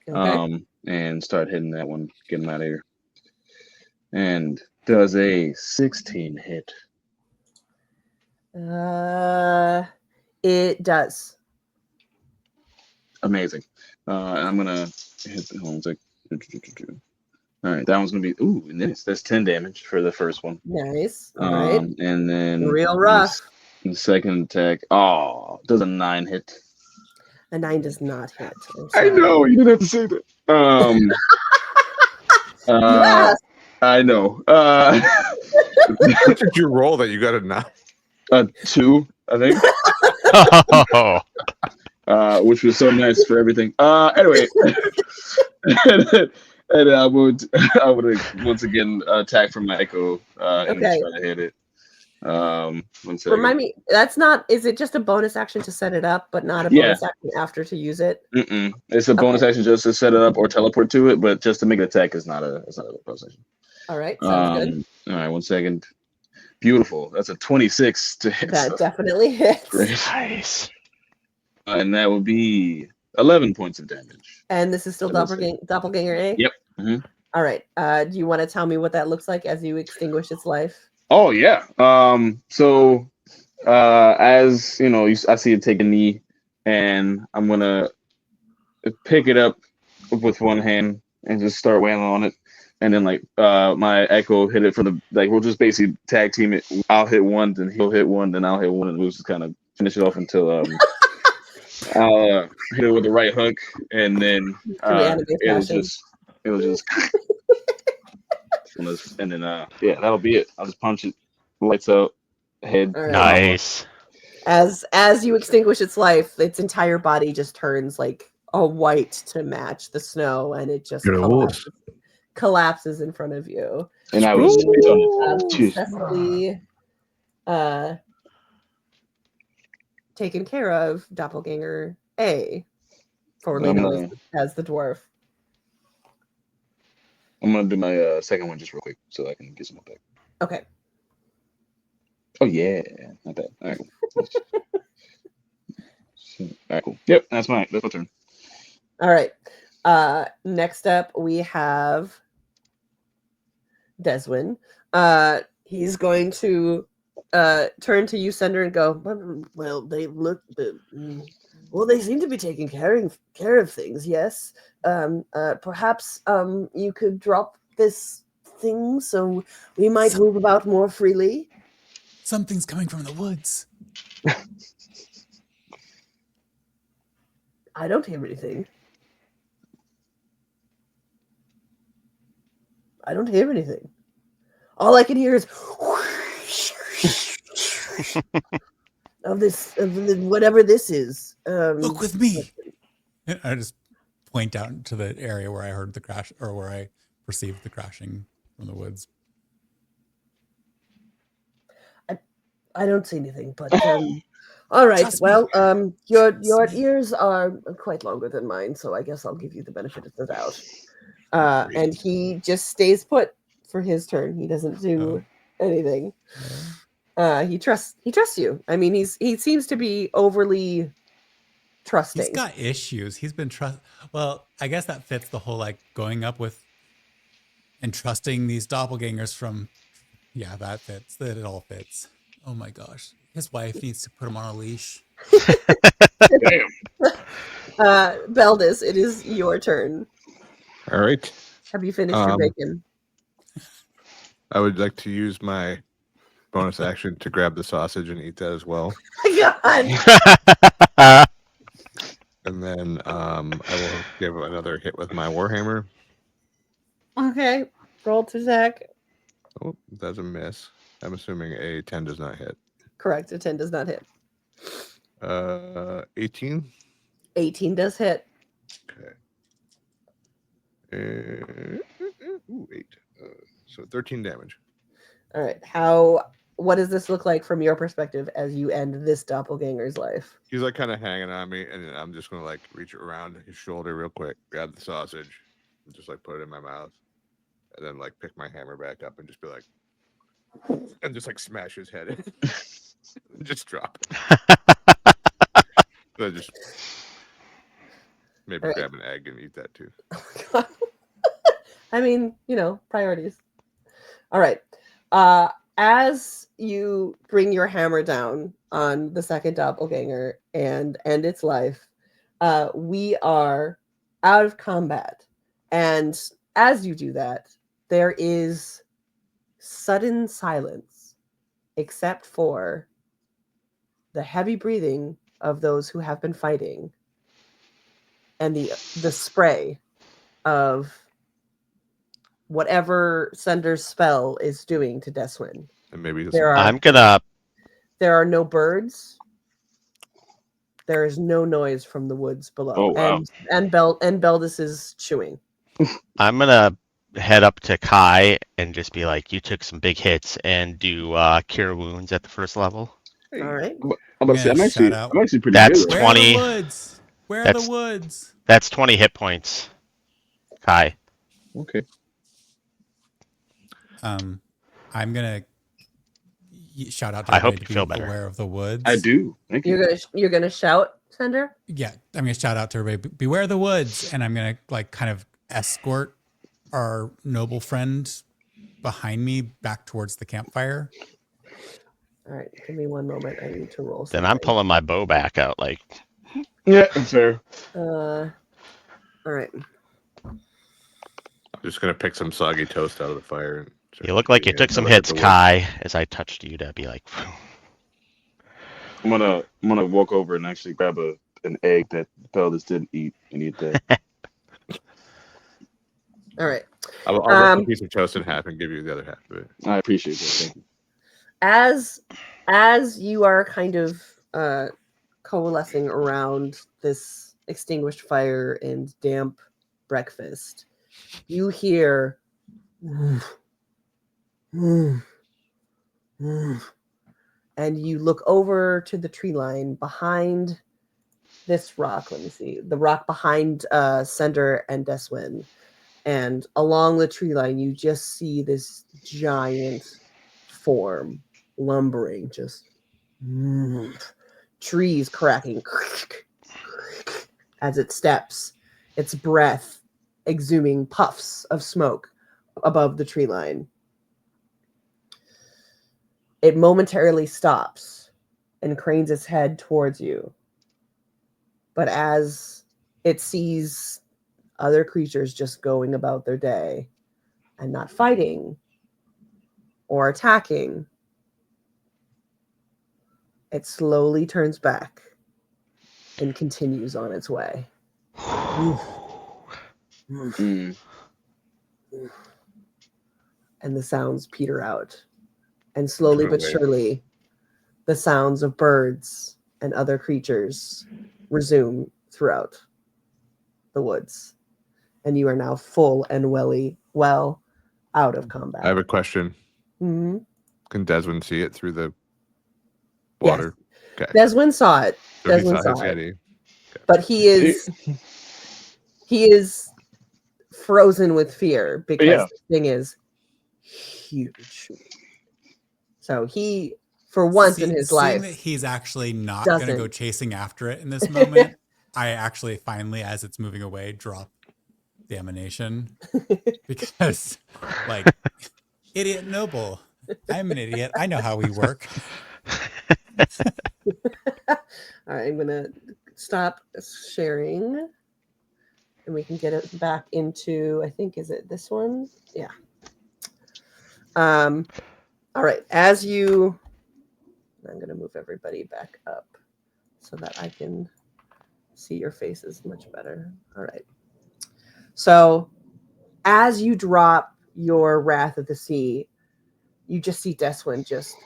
Okay. And start hitting that one, get him out of here. And does a 16 hit? It does. Amazing. I'm gonna hit the home. All right, that one's gonna be and that's 10 damage for the first one. Nice. All right. And then Real rough. The second attack. Does a 9 hit? A 9 does not hit. I know you didn't have to say that. Yes. I know. What did you roll that you got a 9? 2, I think. Which was so nice for everything. Anyway, and I would once again attack from my echo and try to hit it. 1 second. Remind me, that's not. Is it just a bonus action to set it up, but not a bonus action after to use it? It's a bonus action just to set it up or teleport to it, but just to make an attack is not a bonus action. All right, sounds good. All right, 1 second. Beautiful. That's a 26 to hit. That definitely hits. Great. Nice. And that would be 11 points of damage. And this is still Doppelganger A? Yep. All right. Do you want to tell me what that looks like as you extinguish its life? Oh, yeah. So as you know, I see it take a knee, and I'm going to pick it up with one hand and just start wailing on it. And then my echo hit it from we'll just basically tag team it. I'll hit one, then he'll hit one, then I'll hit one, and we'll just kind of finish it off until I'll hit it with the right hook, and then it'll just and then that'll be it. I'll just punch it, lights out, head. Right. Nice. As you extinguish its life, its entire body just turns like a white to match the snow, and it just collapses in front of you. And I was successfully taken care of Doppelganger A, formerly known as the dwarf. I'm gonna do my second one just real quick so I can get some back. Okay. Oh yeah, not bad. All right, cool. All right, cool. Yep, that's my turn. All right. Next up we have Deswin. He's going to turn to you, Sender, and go, well, they seem to be taking care of things, yes. Perhaps you could drop this thing so we might move about more freely. Something's coming from the woods. I don't hear anything. I don't hear anything. All I can hear is of whatever this is. Look with me. I just point out to the area where I heard the crash, or where I perceived the crashing from the woods. I don't see anything, but all right. Well, your ears are quite longer than mine, so I guess I'll give you the benefit of the doubt. And he just stays put for his turn. He doesn't do anything. He trusts you. I mean, he seems to be overly trusting. He's got issues. He's been Well, I guess that fits the whole like going up with and trusting these doppelgangers from. Yeah, that fits. That it all fits. Oh my gosh, his wife needs to put him on a leash. Damn. Beldis, it is your turn. All right. Have you finished your bacon? I would like to use my bonus action to grab the sausage and eat that as well. God. And then I will give another hit with my warhammer. Okay. Roll to attack. Oh, that's a miss. I'm assuming a 10 does not hit. Correct. A 10 does not hit. 18. 18 does hit. Okay. Ooh, 8. So 13 damage. All right. What does this look like from your perspective as you end this doppelganger's life? He's like kind of hanging on me, and I'm just gonna like reach around his shoulder real quick, grab the sausage, and just like put it in my mouth, and then like pick my hammer back up and just be like, and just like smash his head in, and just drop it. So just maybe grab an egg and eat that too. I mean, priorities. All right. As you bring your hammer down on the second doppelganger and end its life, we are out of combat. And as you do that, there is sudden silence, except for the heavy breathing of those who have been fighting and the spray of whatever Sunder's spell is doing to Deswin. And maybe There are no birds. There is no noise from the woods below. Oh, wow. And Beldis is chewing. I'm gonna head up to Kai and just be like, "You took some big hits," and do cure wounds at the first level. All right. I'm about to say, I'm actually pretty That's good. Where 20. are the woods? Where are the woods? That's 20 hit points. Kai. Okay. I'm gonna shout out to I hope everybody you to feel be better. aware of the woods. I do. Thank you. You're gonna shout, Sunder? Yeah, I'm gonna shout out to everybody, beware the woods, and I'm gonna like kind of escort our noble friend behind me back towards the campfire. All right, give me one moment. I need to roll something. Then I'm pulling my bow back out like. Yeah, fair. All right. I'm just gonna pick some soggy toast out of the fire. And You look like you took some look at hits, the woods. Kai, as I touched you to be like. I'm gonna walk over and actually grab an egg that Beldis didn't eat and eat that. All right. I'll rip a piece of toast in half and give you the other half of it. I appreciate that. Thank you. As you are kind of coalescing around this extinguished fire and damp breakfast, you hear and you look over to the tree line behind this rock. Let me see. The rock behind Sender and Deswin. And along the tree line, you just see this giant form lumbering, just trees cracking as it steps, its breath exhuming puffs of smoke above the tree line. It momentarily stops and cranes its head towards you. But as it sees other creatures just going about their day and not fighting or attacking, it slowly turns back and continues on its way. Mm. And the sounds peter out. And slowly but surely, the sounds of birds and other creatures resume throughout the woods. And you are now full and well out of combat. I have a question. Mm-hmm. Can Desmond see it through the water? Yes. Okay. Desmond saw it. So Desmond saw it. Okay. But he is frozen with fear because the thing is huge. So he for once in his Seeing life. that he's actually not going to go Doesn't. chasing after it in this moment, I actually finally, as it's moving away, drop the emanation because, like, idiot noble. I'm an idiot. I know how we work. All right, I'm gonna stop sharing, and we can get it back into. I think is it this one? Yeah. All right. As you, I'm gonna move everybody back up so that I can see your faces much better. All right. So, as you drop your Wrath of the Sea, you just see Deswin just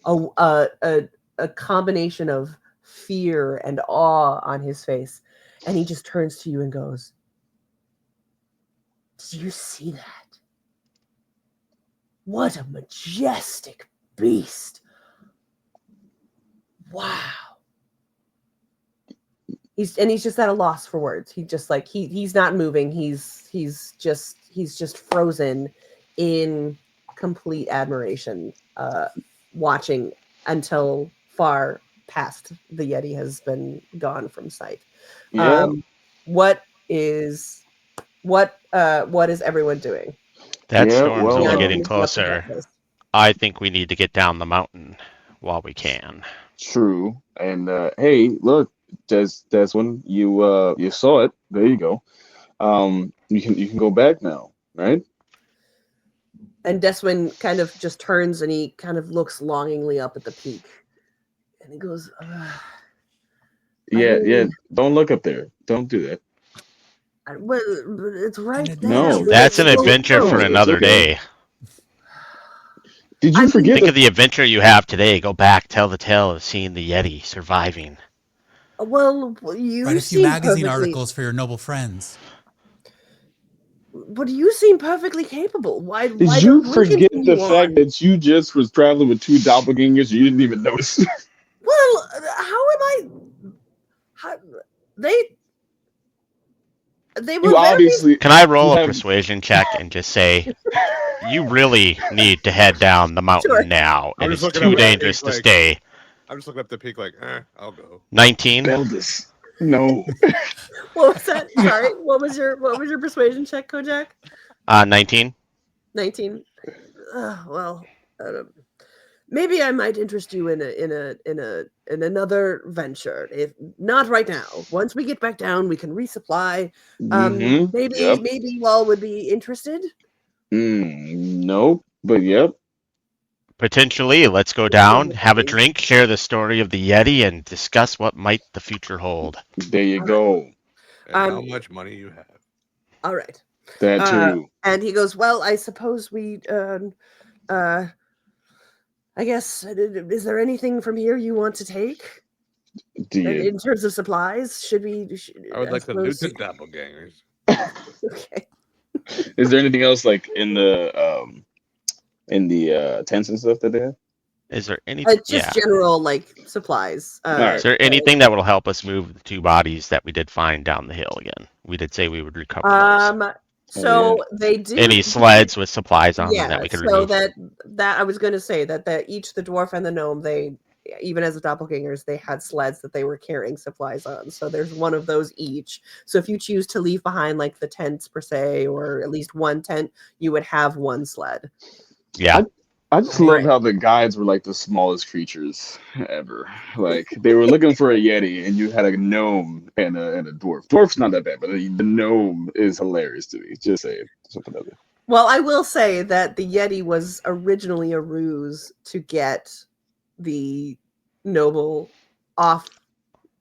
a combination of fear and awe on his face, and he just turns to you and goes, "Did you see that? What a majestic beast! Wow." He's just at a loss for words. He just like he's not moving. He's just frozen in complete admiration, watching until far past the Yeti has been gone from sight. Yeah. What is everyone doing? That Yeah, storm's well, only Beyond getting moving up to that closer. place? I think we need to get down the mountain while we can. true. And hey, look, Desmond, you saw it. There you go. You can go back now, right? And Deswin kind of just turns and he kind of looks longingly up at the peak, and he goes, Yeah, yeah. mean- Don't look up there. Don't do that. Well, it's right And there. No, That's an It's so adventure close. for it's another okay. day. Did I you mean- forget Think that? of the adventure you have today. Go back, tell the tale of seeing the Yeti surviving. Well, you Write a few seem magazine perfectly, articles for your noble friends. but you seem perfectly capable. Why Did don't you we forget continue the fact on? that you just was traveling with two doppelgangers? You didn't even notice. Well, how am I? How, they were You very. obviously Can I roll you a have. persuasion check and just say, you really need to head down the mountain Sure. now, I'm and just it's looking too up at the dangerous peak, to like- stay. I'm just looking up the peak, like, I'll go. 19? Beldis. No. What was that? Sorry. What was your persuasion check, Kojak? 19? 19. Well, maybe I might interest you in another venture. If not right now, once we get back down, we can resupply. Mm-hmm. Maybe Yep. maybe you all would be interested. Nope. But yep. Potentially, let's go down, have a drink, share the story of the Yeti, and discuss what might the future hold. There you go. And how much money you have. All right. That too. And he goes, well, I suppose we I guess, is there anything from here you want to take? Do you? In terms of supplies, should we? I would like to loot suppose- the doppelgangers. Okay. Is there anything else like in the tents and stuff that they have? Is there anything? Just general like supplies. right. Is there anything that will help us move the two bodies that we did find down the hill again? We did say we would recover those. So they do Any sleds with supplies on them that we could so remove? that I was going to say that each the dwarf and the gnome, they even as the doppelgangers, they had sleds that they were carrying supplies on. So there's one of those each. So if you choose to leave behind like the tents per se, or at least one tent, you would have one sled. Yeah. I just love how the guides were like the smallest creatures ever. Like they were looking for a yeti, and you had a gnome and a dwarf. Dwarf's not that bad, but the gnome is hilarious to me. Just say it. Something other. Well, I will say that the yeti was originally a ruse to get the noble off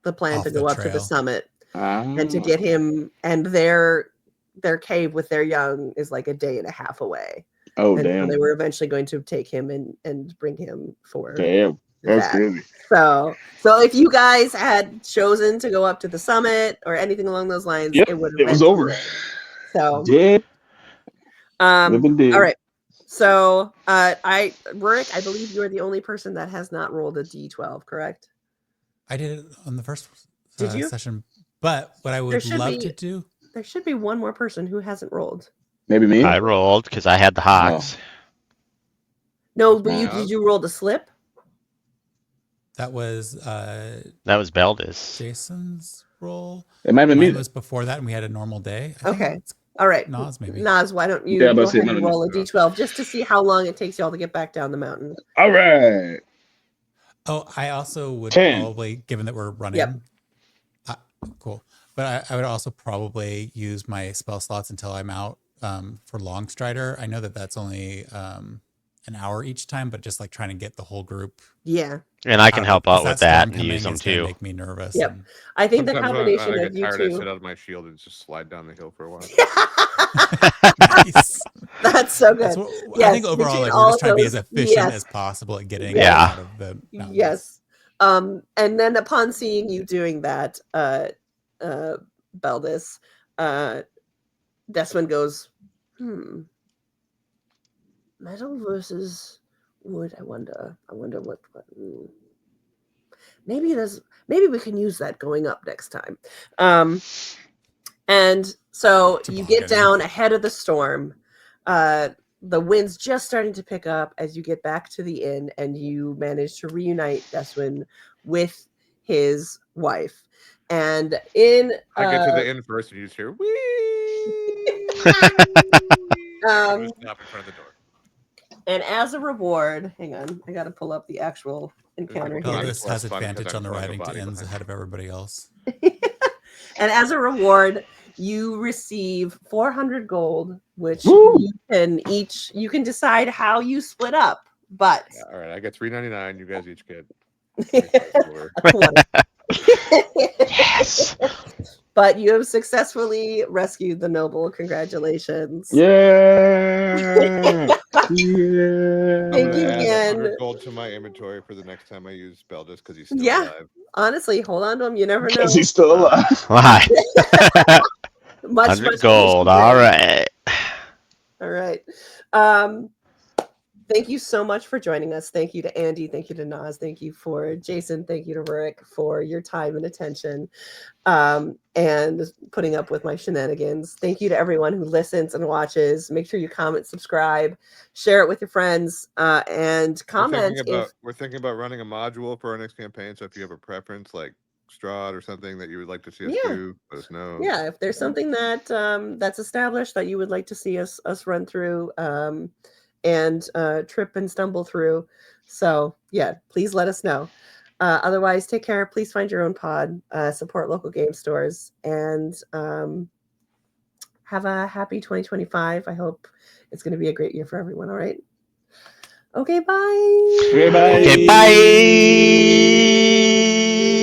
the plan Off to the go up to the trail. summit, and to get him, and their cave with their young is like a day and a half away. Oh And damn! so they were eventually going to take him and bring him for Damn, that's that. crazy. So if you guys had chosen to go up to the summit or anything along those lines, Yep, it would have it been was too over. late. So Dead. Living dead. all right. So Rurik, I believe you are the only person that has not rolled a D12, correct? I did it on the first Did you? session. But what I would should love be- to do, There should be one more person who hasn't rolled. Maybe me. I rolled because I had the Hawks. No, That's but my did odds. you roll the slip? That was That was Beldis. Jason's roll. It might have been Mine me. was before that, and we had a normal day. I think Okay. it's All right. Nas, maybe. Nas, why don't you Yeah, but go see, ahead none and of roll a them. d12 just to see how long it takes y'all to get back down the mountain? All right. Oh, I also would 10. probably, given that we're running, Yep. cool. But I would also probably use my spell slots until I'm out for Long Strider. I know that that's only an hour each time, but just like trying to get the whole group. Yeah. And I can help out because with that storm and use them is gonna too. make me nervous. Yep. And I think the Sometimes when combination I of get you tired, I sit two. out of my shield and just slide down the hill for a while. nice. That's so That's good. what, I Yes, think overall, between like all we're just of trying to be as those- efficient yes. as possible at getting Yeah. out of the mountains. Yes. And then upon seeing you doing that, Beldis, Desmond goes, metal versus wood. I wonder what maybe we can use that going up next time. And so you get Tobogganing. down ahead of the storm. The wind's just starting to pick up as you get back to the inn, and you manage to reunite Deswin with his wife. And in I get to the inn first, and you just hear wee. Um, Just stop in front of the door. and as a reward, hang on, I got to pull up the actual encounter Well, here. Beldis has Plus fun 'cause advantage I'm on the throwing a arriving to body inns behind ahead of everybody else. And as a reward, you receive 400 gold, which Woo! you can decide how you split up, but Yeah, all right, I get $3.99. You guys each get a 20. Yes. But you have successfully rescued the noble. Congratulations. Yeah. Thank you add again. 100 gold to my inventory for the next time I use Beldis because he's still Yeah. alive. Honestly, hold on to him. You never know. Because he's still alive. Why? Much 100 gold. appreciated. All right. All right. Thank you so much for joining us. Thank you to Andy. Thank you to Nas. Thank you for Jason. Thank you to Rick for your time and attention and putting up with my shenanigans. Thank you to everyone who listens and watches. Make sure you comment, subscribe, share it with your friends, and comment. We're thinking about running a module for our next campaign. So if you have a preference, like Strahd or something that you would like to see us do, let us know. Yeah, if there's something that that's established that you would like to see us run through and trip and stumble through. So yeah, please let us know. Otherwise, take care. Please find your own pod, support local game stores, and have a happy 2025. I hope it's going to be a great year for everyone. All right. Okay, bye. Okay, bye. Okay, bye.